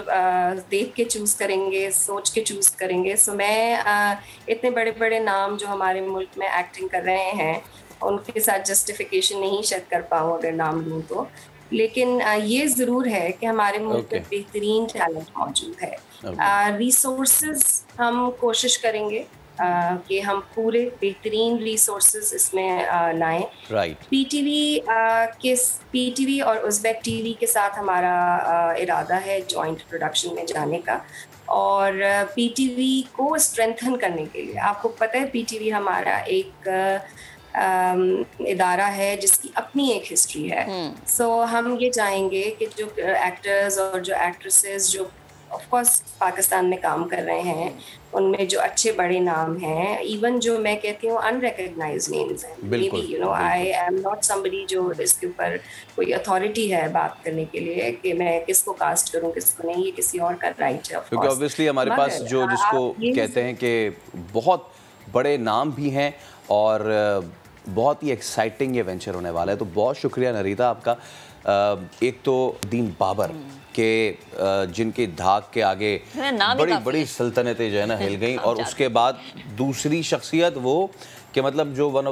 देख के चूज करेंगे, सोच के चूज करेंगे। सो मैं इतने बड़े बड़े नाम जो हमारे मुल्क में एक्टिंग कर रहे हैं उनके साथ जस्टिफिकेशन नहीं शायद कर पाऊँ अगर नाम लूँ तो, लेकिन ये ज़रूर है कि हमारे मुल्क में बेहतरीन टैलेंट मौजूद है। रिसोर्सेज हम कोशिश करेंगे कि हम पूरे बेहतरीन रिसोर्सेज इसमें लाएं। पीटीवी और उज़्बेक टीवी के साथ हमारा इरादा है जॉइंट प्रोडक्शन में जाने का, और पीटीवी को स्ट्रेंथन करने के लिए, आपको पता है पीटीवी हमारा एक इदारा है जिसकी अपनी एक हिस्ट्री है। सो हम ये चाहेंगे कि जो एक्टर्स और जो एक्ट्रेसेस जो ऑफ कोर्स पाकिस्तान में काम कर रहे हैं उनमें जो अच्छे बड़े नाम हैं, इवन जो मैं कहती हूँ अनरिकग्नाइज्ड नेम्स हैं, may be you know I am not somebody जो इसके ऊपर कोई अथॉरिटी है बात करने के लिए कि मैं किसको कास्ट करूँ किसको नहीं, ये किसी और का राइट है। क्योंकि ऑब्वियसली हमारे पास जो जिसको कहते हैं कि बहुत बड़े नाम भी हैं और बहुत ही एक्साइटिंग ये वेंचर होने वाला है। तो बहुत शुक्रिया नरीता आपका। एक तो दीन बाबर के जिनके धाक के आगे बड़ी बड़ी सल्तनतें जो है ना हिल गई, और उसके बाद दूसरी शख्सियत वो कि मतलब जो वन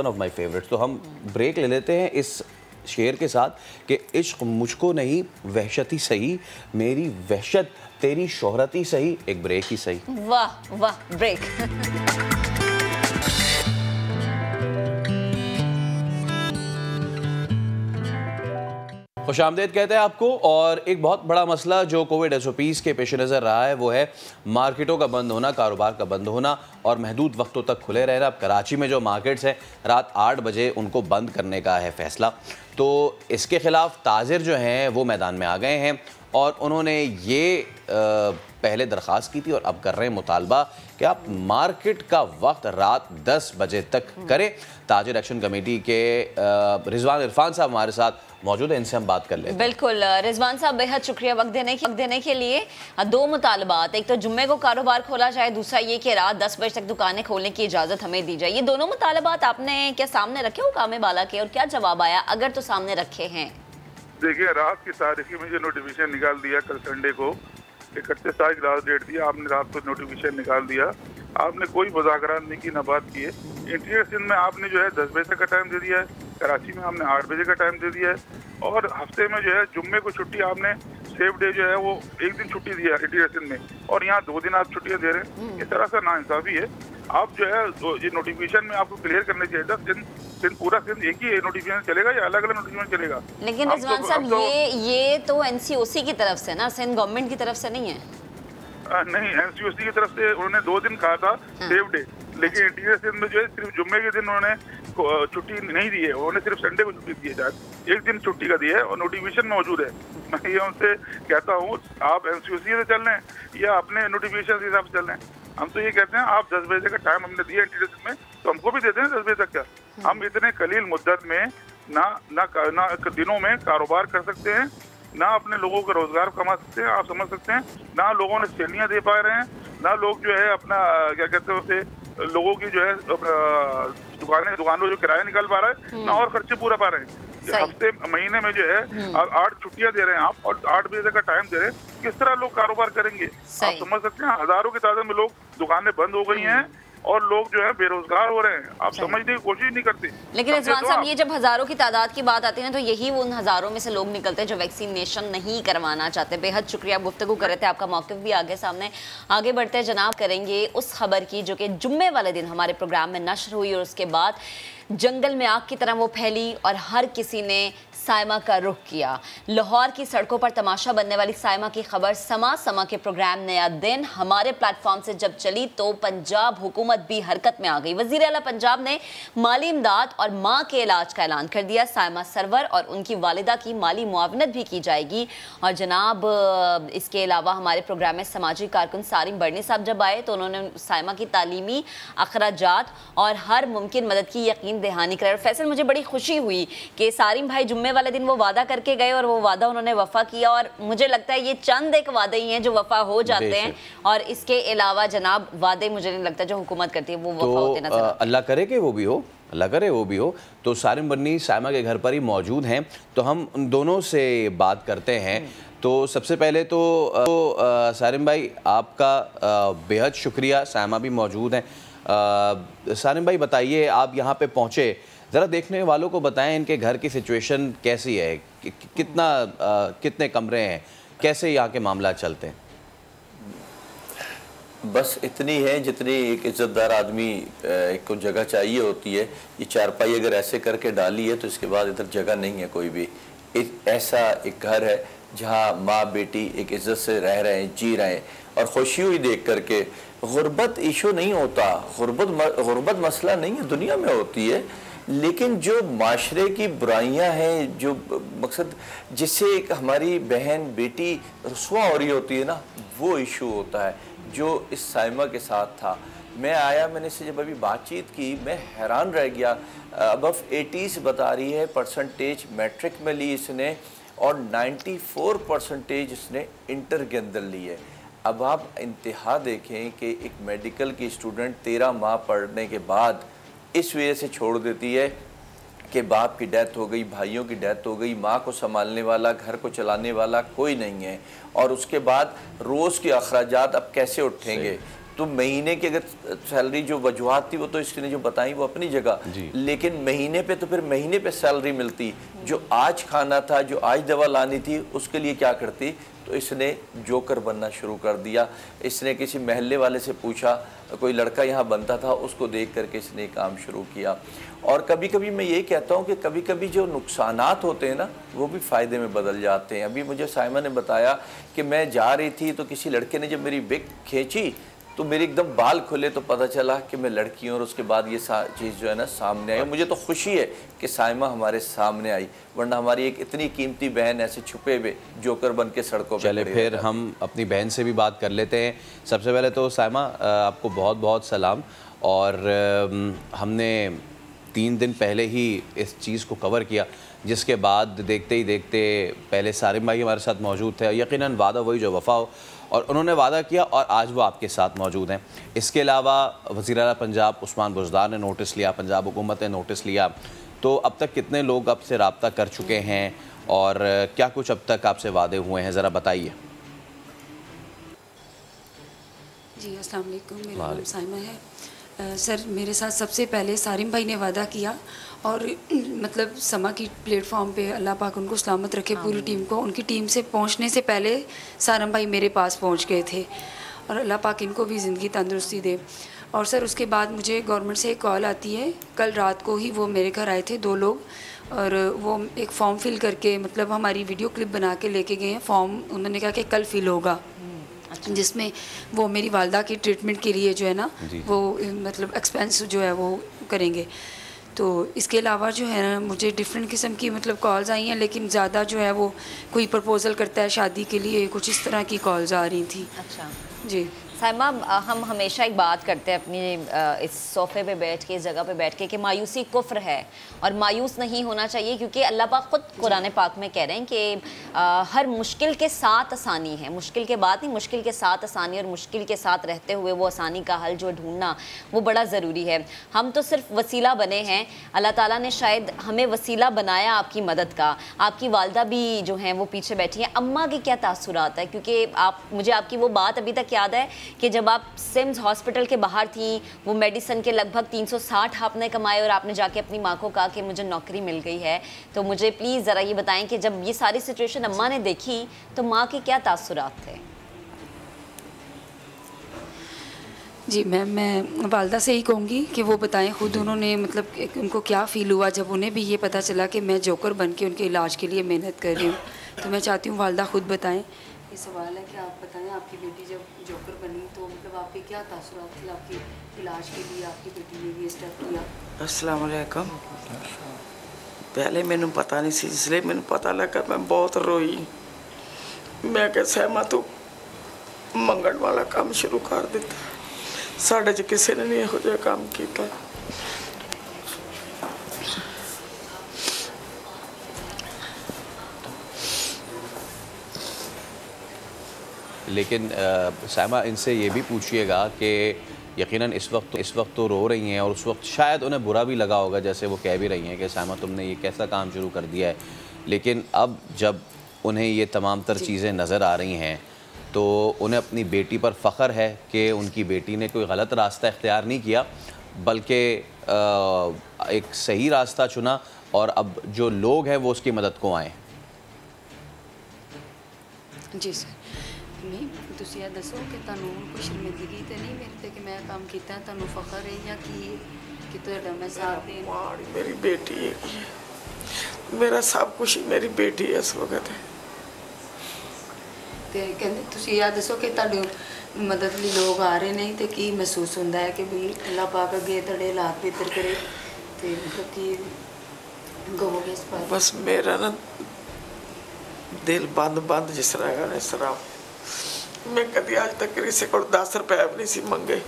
ऑफ माय फेवरेट्स। तो हम ब्रेक ले लेते हैं इस शेर के साथ कि इश्क मुझको नहीं वहशत ही सही, मेरी वहशत तेरी शोहरत ही सही। एक ब्रेक ही सही। वाह वाह, ब्रेक। खुशामदीद कहते हैं आपको। और एक बहुत बड़ा मसला जो कोविड SOPs के पेश नज़र रहा है वो है मार्केटों का बंद होना, कारोबार का बंद होना और महदूद वक्तों तक खुले रहना। अब कराची में जो मार्केट्स हैं रात 8 बजे उनको बंद करने का है फैसला। तो इसके ख़िलाफ़ ताजिर जो हैं वो मैदान में आ गए हैं और उन्होंने ये पहले दरख्वास्त की थी और अब कर रहे हैं मुतालबा कि आप मार्केट का वक्त रात 10 बजे तक करें। ताजिर एक्शन कमेटी के रिजवान इरफान साहब हमारे साथ मौजूद है, इनसे हम बात कर लेते हैं। बिल्कुल रिजवान साहब, बेहद शुक्रिया वक्त देने के लिए। दो मुतालबात, एक तो जुम्मे को कारोबार खोला जाए, दूसरा ये कि रात 10 बजे तक दुकानें खोलने की इजाज़त हमें दी जाए। ये दोनों मुतालबात आपने क्या सामने रखे हुकाम बाला के और क्या जवाब आया, अगर तो सामने रखे हैं? देखिए, रात की तारीख में जो नोटिफिकेशन निकाल दिया कल संडे को, 31 तारीख लास्ट डेट दिया, आपने रात को नोटिफिकेशन निकाल दिया, आपने कोई मुज़ाकरात नहीं की, ना बात की है। इंटीरियर सिंध में आपने जो है 10 बजे तक का टाइम दे दिया है, कराची में हमने 8 बजे का टाइम दे दिया है, और हफ्ते में जो है जुम्मे को छुट्टी आपने सेफ डे जो है वो एक दिन छुट्टी दिया है इंटीरियर सिंध में, और यहाँ 2 दिन आप छुट्टियाँ दे रहे हैं। इस तरह से नाइंसाफ़ी है। आप जो है ये नोटिफिकेशन में आपको क्लियर करना चाहिए था, सिंध पूरा सिंध एक ही नोटिफिकेशन चलेगा या अलग अलग नोटिफिकेशन चलेगा? लेकिन रिजवान साहब ये तो NCOC की तरफ से ना, सिंध गवर्नमेंट की तरफ से नहीं है। नहीं, NCOC की तरफ से उन्होंने 2 दिन कहा था सेफ डे, लेकिन इंटीरियर सिंध में जो है सिर्फ जुम्मे के दिन उन्होंने छुट्टी नहीं दी है, उन्होंने सिर्फ संडे को छुट्टी दी है, शायद एक दिन छुट्टी का दी है और नोटिफिकेशन मौजूद है। मैं ये उनसे कहता हूँ आप NCOC से चल रहे हैं या अपने नोटिफिकेशन के हिसाब से चल रहे हैं? हम तो ये कहते हैं आप 10 बजे का टाइम हमने दिया इंटीरियर सिंध में, तो हमको भी देते हैं 10 बजे तक का। हम इतने कलील मुद्दत में ना दिनों में कारोबार कर सकते हैं, ना अपने लोगों का रोजगार कमा सकते हैं, आप समझ सकते हैं, ना लोगों ने सैलियाँ दे पा रहे हैं, ना लोग जो है अपना क्या कहते हैं उसे लोगों की जो है दुकानों जो किराया निकाल पा रहा है, ना और खर्चे पूरा पा रहे हैं। हफ्ते महीने में जो है 8 छुट्टियां दे रहे हैं आप और 8 बजे तक का टाइम दे रहे हैं, किस तरह लोग कारोबार करेंगे? आप समझ सकते हैं, हजारों की तादाद में लोग दुकानें बंद हो गई हैं और लोग जो है बेरोजगार हो रहे हैं, आप समझने की कोशिश नहीं करते। लेकिन रिजवान साहब, ये जब हजारों की तादाद की बात आती है ना, तो यही वो उन हजारों में से लोग निकलते हैं जो वैक्सीनेशन नहीं करवाना चाहते। बेहद शुक्रिया, गुफ्तगू कर रहे थे, आपका मौक़िफ़ भी आगे सामने। आगे बढ़ते जनाब करेंगे उस खबर की जो कि जुम्मे वाले दिन हमारे प्रोग्राम में नश्र हुई और उसके बाद जंगल में आग की तरह वो फैली और हर किसी ने साइमा का रुख किया। लाहौर की सड़कों पर तमाशा बनने वाली साइमा की खबर समा के प्रोग्राम नया दिन हमारे प्लेटफॉर्म से जब चली तो पंजाब हुकूमत भी हरकत में आ गई। वज़ीर आला पंजाब ने माली इमदाद और माँ के इलाज का ऐलान कर दिया। साइमा सरवर और उनकी वालिदा की माली मुआवनत भी की जाएगी। और जनाब इसके अलावा हमारे प्रोग्राम में समाजी कारकुन सारिम बर्नी साहब जब आए तो उन्होंने साइमा की तालीमी अखराजात और हर मुमकिन मदद की यकीन टाइम दहानी कराए। और फैसल, मुझे बड़ी खुशी हुई कि सारिम भाई जुम्मे वाले दिन वो वादा करके गए और वो वादा उन्होंने वफा किया, और मुझे लगता है ये चंद एक वादे ही हैं जो वफा हो जाते हैं, और इसके अलावा जनाब वादे मुझे नहीं लगता जो हुकूमत करती है वो वफा होते नजर आते हैं। अल्लाह करे कि वो भी हो, अल्लाह करे वो भी हो। तो सारिम बन्नी साइमा के घर पर ही मौजूद हैं, तो हम उन दोनों से बात करते हैं। तो सबसे पहले तो सारिम भाई आपका बेहद शुक्रिया, साइमा भी मौजूद हैं। सारिम भाई बताइए, आप यहाँ पे पहुँचे, ज़रा देखने वालों को बताएं इनके घर की सिचुएशन कैसी है, कितने कमरे हैं, कैसे यहाँ के मामला चलते हैं? बस इतनी है जितनी एक इज़्ज़तदार आदमी को जगह चाहिए होती है। ये चारपाई अगर ऐसे करके डाली है तो इसके बाद इधर जगह नहीं है कोई भी। ऐसा एक घर है जहाँ माँ बेटी एक इज़्ज़त से रह रहे हैं, जी रहे हैं, और खुशी हुई देख करके। गुर्बत इशू नहीं होता, गुर्बत मसला नहीं है, दुनिया में होती है, लेकिन जो माशरे की बुराइयां हैं, जो मकसद जिससे एक हमारी बहन बेटी रुसवा हो रही होती है ना, वो इशू होता है जो इस साइमा के साथ था। मैं आया, मैंने इससे जब अभी बातचीत की, मैं हैरान रह गया। अबव 80s बता रही है परसेंटेज मैट्रिक में ली इसने, और 94% इसने इंटर के अंदर ली है। अब आप इंतहा देखें कि एक मेडिकल की स्टूडेंट 13 माह पढ़ने के बाद इस वजह से छोड़ देती है कि बाप की डेथ हो गई, भाइयों की डेथ हो गई, माँ को संभालने वाला, घर को चलाने वाला कोई नहीं है, और उसके बाद रोज़ के अखराजात अब कैसे उठेंगे। तो महीने की अगर सैलरी जो वजूहत थी वो तो इसने जो बताई वो अपनी जगह, लेकिन महीने पे तो फिर महीने पे सैलरी मिलती, जो आज खाना था, जो आज दवा लानी थी, उसके लिए क्या करती? तो इसने जोकर बनना शुरू कर दिया। इसने किसी महल्ले वाले से पूछा, कोई लड़का यहाँ बनता था, उसको देख करके इसने काम शुरू किया। और कभी कभी मैं ये कहता हूँ कि कभी कभी जो नुकसानात होते हैं ना, वो भी फ़ायदे में बदल जाते हैं। अभी मुझे साइमा ने बताया कि मैं जा रही थी तो किसी लड़के ने जब मेरी बेग खींची तो मेरे एकदम बाल खुले, तो पता चला कि मैं लड़की हूँ, और उसके बाद ये चीज़ जो है ना सामने आई। मुझे तो खुशी है कि साइमा हमारे सामने आई, वरना हमारी एक इतनी कीमती बहन ऐसे छुपे हुए जोकर बन के सड़कों पर। चले फिर हम अपनी बहन से भी बात कर लेते हैं। सबसे पहले तो साइमा, आपको बहुत बहुत सलाम। और हमने 3 दिन पहले ही इस चीज़ को कवर किया, जिसके बाद देखते ही देखते पहले सारिम भाई हमारे साथ मौजूद थे, यकीनन वादा वही जो वफा हो, और उन्होंने वादा किया और आज वो आपके साथ मौजूद हैं। इसके अलावा वज़ीर आला पंजाब उस्मान बुज़दार ने नोटिस लिया, पंजाब हुकूमत ने नोटिस लिया। तो अब तक कितने लोग आपसे रब्ता कर चुके हैं और क्या कुछ अब तक आपसे वादे हुए हैं, ज़रा बताइए। जी अस्सलाम वालेकुम, मेरा नाम साइमा है। सर, मेरे साथ सबसे पहले सारिम भाई ने वादा किया, और मतलब समा की प्लेटफॉर्म पे अल्लाह पाक उनको सलामत रखे, पूरी टीम को। उनकी टीम से पहुंचने से पहले सारिम भाई मेरे पास पहुंच गए थे, और अल्लाह पाक इनको भी ज़िंदगी तंदुरुस्ती दे। और सर उसके बाद मुझे गवर्नमेंट से एक कॉल आती है, कल रात को ही वो मेरे घर आए थे 2 लोग, और वो एक फॉर्म फिल करके, मतलब हमारी वीडियो क्लिप बना के लेके गए हैं। फॉर्म उन्होंने कहा कि कल फिल होगा, जिसमें वो मेरी वालदा की ट्रीटमेंट के लिए जो है ना, वो मतलब एक्सपेंस जो है वो करेंगे। तो इसके अलावा जो है ना, मुझे डिफरेंट किस्म की मतलब कॉल्स आई हैं, लेकिन ज़्यादा जो है वो कोई प्रपोज़ल करता है शादी के लिए, कुछ इस तरह की कॉल्स आ रही थी। अच्छा जी साइमा, हम हमेशा एक बात करते हैं अपनी इस सोफ़े पे बैठ के, इस जगह पे बैठ के, कि मायूसी कुफ्र है और मायूस नहीं होना चाहिए, क्योंकि अल्लाह पाक खुद कुरान पाक में कह रहे हैं कि हर मुश्किल के साथ आसानी है। मुश्किल के बाद नहीं, मुश्किल के साथ आसानी, और मुश्किल के साथ रहते हुए वो आसानी का हल जो ढूंढना वो बड़ा ज़रूरी है। हम तो सिर्फ वसीला बने हैं, अल्लाह ताला ने शायद हमें वसीला बनाया आपकी मदद का। आपकी वालदा भी जो हैं वो पीछे बैठी हैं, अम्मा के क्या तासुरात है? क्योंकि मुझे आपकी वो बात अभी तक याद है कि जब आप सिम्स हॉस्पिटल के बाहर थी, वो मेडिसिन के लगभग 360 आपने कमाए, और आपने जाके अपनी माँ को कहा कि मुझे नौकरी मिल गई है। तो मुझे प्लीज़ ज़रा ये बताएं कि जब ये सारी सिचुएशन अम्मा ने देखी तो माँ के क्या तासुरात थे? जी मैम, मैं वालदा से ही कहूँगी कि वो बताएं खुद, उन्होंने मतलब उनको क्या फ़ील हुआ जब उन्हें भी ये पता चला कि मैं जोकर बन के उनके इलाज के लिए मेहनत कर रही हूँ। तो मैं चाहती हूँ वालदा खुद बताएं। ये सवाल है कि आप बताएं, आपकी बेटी जब जोकर बनी तो मतलब आपके क्या तासुरात थे, आपके इलाज के लिए आपकी बेटी ने ये स्टेप लिया? अस्सलाम वालेकुम। पहले मैंने पता नहीं सी, इसलिए मैंने पता लगा मैं बहुत रोई। मैं क्या सहमा तू मंगण वाला काम शुरू कर दिता, साढ़े च किसी ने नहीं यहो जिहा काम किया। लेकिन साइमा इनसे ये भी पूछिएगा कि यकीनन इस वक्त तो रो रही हैं और उस वक्त शायद उन्हें बुरा भी लगा होगा, जैसे वो कह भी रही हैं कि साइमा तुमने ये कैसा काम शुरू कर दिया है। लेकिन अब जब उन्हें ये तमाम तर चीज़ें नज़र आ रही हैं तो उन्हें अपनी बेटी पर फ़ख्र है कि उनकी बेटी ने कोई गलत रास्ता इख्तियार नहीं किया बल्कि एक सही रास्ता चुना और अब जो लोग हैं वो उसकी मदद को आएँ। जी सर, नहीं तुसी ये दसो कि तुहानू कोई शर्मिंदगी तो नहीं मेरे ते कि मैं काम कीता, तुहानू फखर है या कि तुहाडा मैं साथ दे? मेरी बेटी है, मेरा सब कुछ ही मेरी बेटी है इस वक्त। ते कहंदे तुसी ये दसो कि तुहाडे मदद लिए लोग आ रहे नहीं तो की महसूस होंदा है कि भी अल्लाह पाक अगे तुहाडे हालात बेहतर करे ते मतलब कि गवोगे इस पर? बस मेरा ना दिल बंद जिस तरह है इस तरह मैं कभी आज तक किसी को 10 रुपए भी नहीं सी मंगे,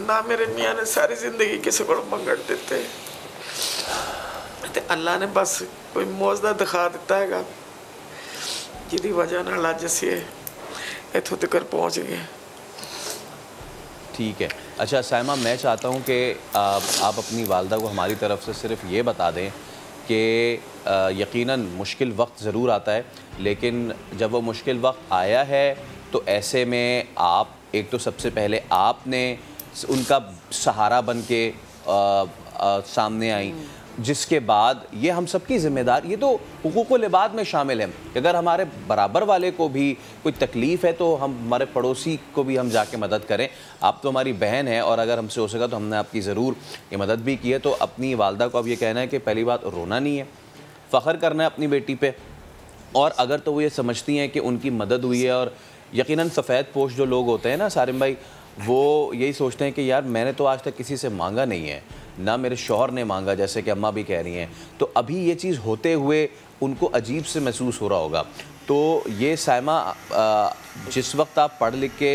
ना मेरे मियाँ ने सारी जिंदगी किसी को मंगण दिते। अल्लाह ने बस कोई मौजदा दिखा दिता है जिसकी वजह नाल अज असीं इत्थों तक पहुँच गए। ठीक है, अच्छा साइमा, मैं चाहता हूँ कि आप अपनी वालदा को हमारी तरफ से सिर्फ ये बता दें कि यकीनन मुश्किल वक्त ज़रूर आता है, लेकिन जब वो मुश्किल वक्त आया है तो ऐसे में आप एक तो सबसे पहले आपने उनका सहारा बन के सामने आई, जिसके बाद ये हम सबकी ज़िम्मेदार, ये तो हुकूकुल इबाद में शामिल है कि अगर हमारे बराबर वाले को भी कोई तकलीफ़ है तो हम हमारे पड़ोसी को भी हम जाके मदद करें। आप तो हमारी बहन है और अगर हमसे हो सका तो हमने आपकी ज़रूर ये मदद भी की है। तो अपनी वालदा को अब ये कहना है कि पहली बात रोना नहीं है, फ़ख्र करना है अपनी बेटी पे, और अगर तो वो ये समझती हैं कि उनकी मदद हुई है, और यकीनन सफ़ेद पोश जो लोग होते हैं ना सारिम भाई, वो यही सोचते हैं कि यार मैंने तो आज तक किसी से मांगा नहीं है, ना मेरे शौहर ने मांगा, जैसे कि अम्मा भी कह रही हैं, तो अभी ये चीज़ होते हुए उनको अजीब से महसूस हो रहा होगा। तो ये साइमा, जिस वक्त आप पढ़ लिख के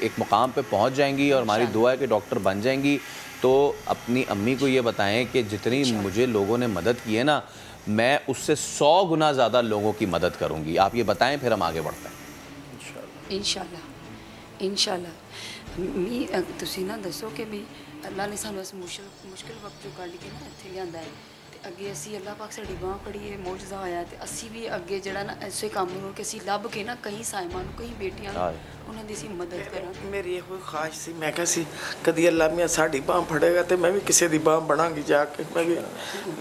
एक मुकाम पे पहुंच जाएंगी और हमारी दुआ है कि डॉक्टर बन जाएंगी, तो अपनी अम्मी को ये बताएं कि जितनी मुझे लोगों ने मदद की है ना, मैं उससे 100 गुना ज़्यादा लोगों की मदद करूँगी। आप ये बताएं, फिर हम आगे बढ़ते हैं इंशाल्लाह। मी तुसी ना दसो कि भी अल्लाह ने सानू इस मुश्किल वक्त जो कढ़ के ना इत्थे लियांदा है ते अगे असी अल्लाह पाक साडी बांह फड़ी है, मौजज़ा होया ते असी भी अगे जड़ा ना ऐसे काम नूं कि असी लभ के ना कई साइमां नूं, कई बेटियां नूं उन्हां दी असी मदद करां। मेरी ये कोई ख्वाहिश सी, मैं कहा सी कदी अल्लाह मियाँ साडी बांह फड़ेगा तो मैं भी किसी दी बांह बनांगी जाके, मैं भी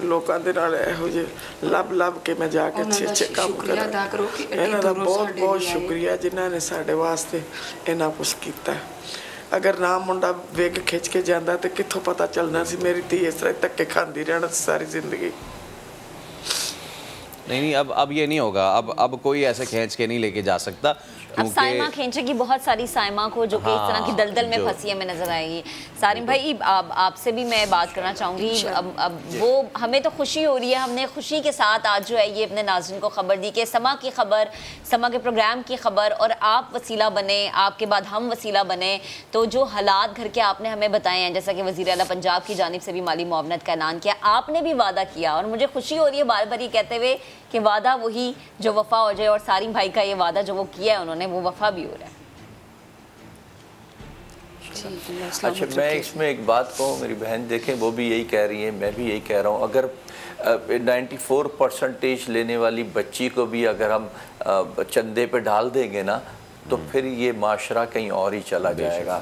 लोकां दे नाल इहो जे लब के मैं जाके अच्छे काम करां। इन्हां दा बहुत शुक्रिया जिन्हां ने साडे वास्ते इन्ना कुछ कीता। अगर ना मुंडा वेग खिंच के जाता तो कितों पता चलना सी मेरी धी इस तरह धक्के खाती रहना सारी जिंदगी। नहीं, अब ये नहीं होगा, अब कोई ऐसे खींच के नहीं लेके जा सकता। अब साइमा खींचेगी बहुत सारी साइमा को जो कि इस तरह की दलदल में फंसी है, में नजर आएगी। सारिम भाई, आपसे भी मैं बात करना चाहूँगी। अब वो हमें तो खुशी हो रही है, हमने खुशी के साथ आज जो है ये अपने नाज़रीन को खबर दी कि समा की खबर, समा के प्रोग्राम की खबर, और आप वसीला बने, आपके बाद हम वसीला बने। तो जो हालात घर के आपने हमें बताए हैं, जैसा कि वज़ीर आला पंजाब की जानिब से भी माली मुआवनत का ऐलान किया, आपने भी वादा किया, और मुझे खुशी हो रही है बार बार ये कहते हुए कि वादा वही जो वफ़ा हो जाए, और सारिम भाई का ये वादा जो वो किया है उन्होंने, वो वफ़ा भी हो रहा है। अच्छा, मैं इसमें एक बात कहूँ, मेरी बहन देखें वो भी यही कह रही है, मैं भी यही कह रहा हूँ। अगर 94% लेने वाली बच्ची को भी अगर हम चंदे पे डाल देंगे ना, तो फिर ये माशरा कहीं और ही चला जाएगा।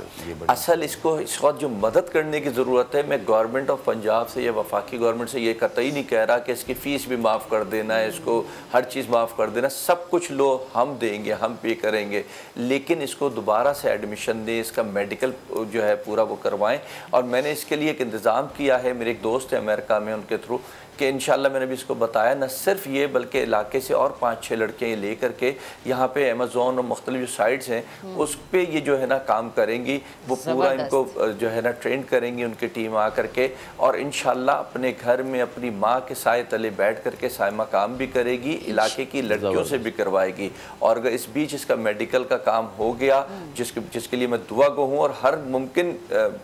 असल इस वक्त जो मदद करने की ज़रूरत है, मैं गवर्नमेंट ऑफ पंजाब से या वफाकी गवर्नमेंट से ये कतई नहीं कह रहा कि इसकी फ़ीस भी माफ़ कर देना है, इसको हर चीज़ माफ़ कर देना, सब कुछ लो हम देंगे, हम पे करेंगे, लेकिन इसको दोबारा से एडमिशन दें, इसका मेडिकल जो है पूरा वो करवाएं। और मैंने इसके लिए एक इंतज़ाम किया है, मेरे एक दोस्त है अमेरिका में, उनके थ्रू, कि इंशाल्लाह मैंने भी इसको बताया, न सिर्फ ये बल्कि इलाके से और 5-6 लड़कियाँ ये ले करके यहाँ पे अमेज़ॉन और मुख्तलिफ जो साइट्स हैं उस पर ये जो है ना काम करेंगी, वो पूरा इनको जो है ना ट्रेन करेंगी उनकी टीम आ करके, और इंशाल्लाह अपने घर में अपनी माँ के साए तले बैठ करके साइमा काम भी करेगी, इलाके की लड़कियों से भी करवाएगी। और अगर इस बीच इसका मेडिकल का काम हो गया, जिसके लिए मैं दुआ गो हूँ और हर मुमकिन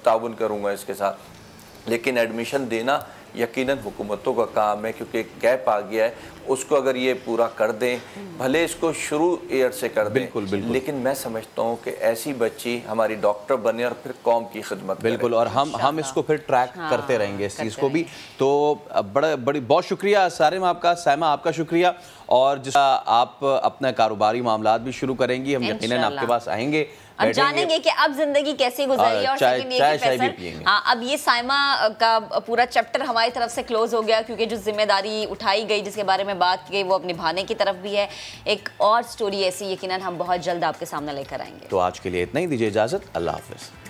ताउन करूँगा इसके साथ, लेकिन एडमिशन देना यकीनन हुकूमतों का काम है, क्योंकि एक गैप आ गया है। उसको अगर ये पूरा कर दें, भले इसको शुरू ईयर से कर दें, बिल्कुल बिल्कुल, लेकिन मैं समझता हूँ कि ऐसी बच्ची हमारी डॉक्टर बने और फिर कौम की खिदमत बिल्कुल, और हम इसको फिर ट्रैक करते रहेंगे इस चीज़ को भी। तो बड़ी बहुत शुक्रिया सारिमा आपका, साइमा आपका शुक्रिया। और जिस आप अपना कारोबारी मामलात भी शुरू करेंगी, हम यकीनन आपके पास आएंगे, अब जानेंगे कि अब जिंदगी कैसे गुजरी और सेकंड ये फैसल। हाँ, अब ये साइमा का पूरा चैप्टर हमारी तरफ से क्लोज हो गया, क्योंकि जो जिम्मेदारी उठाई गई, जिसके बारे में बात की गई, वो अब निभाने की तरफ भी है। एक और स्टोरी ऐसी यकीनन हम बहुत जल्द आपके सामने लेकर आएंगे। तो आज के लिए इतना ही, दीजिए इजाजत, अल्लाह हाफिज।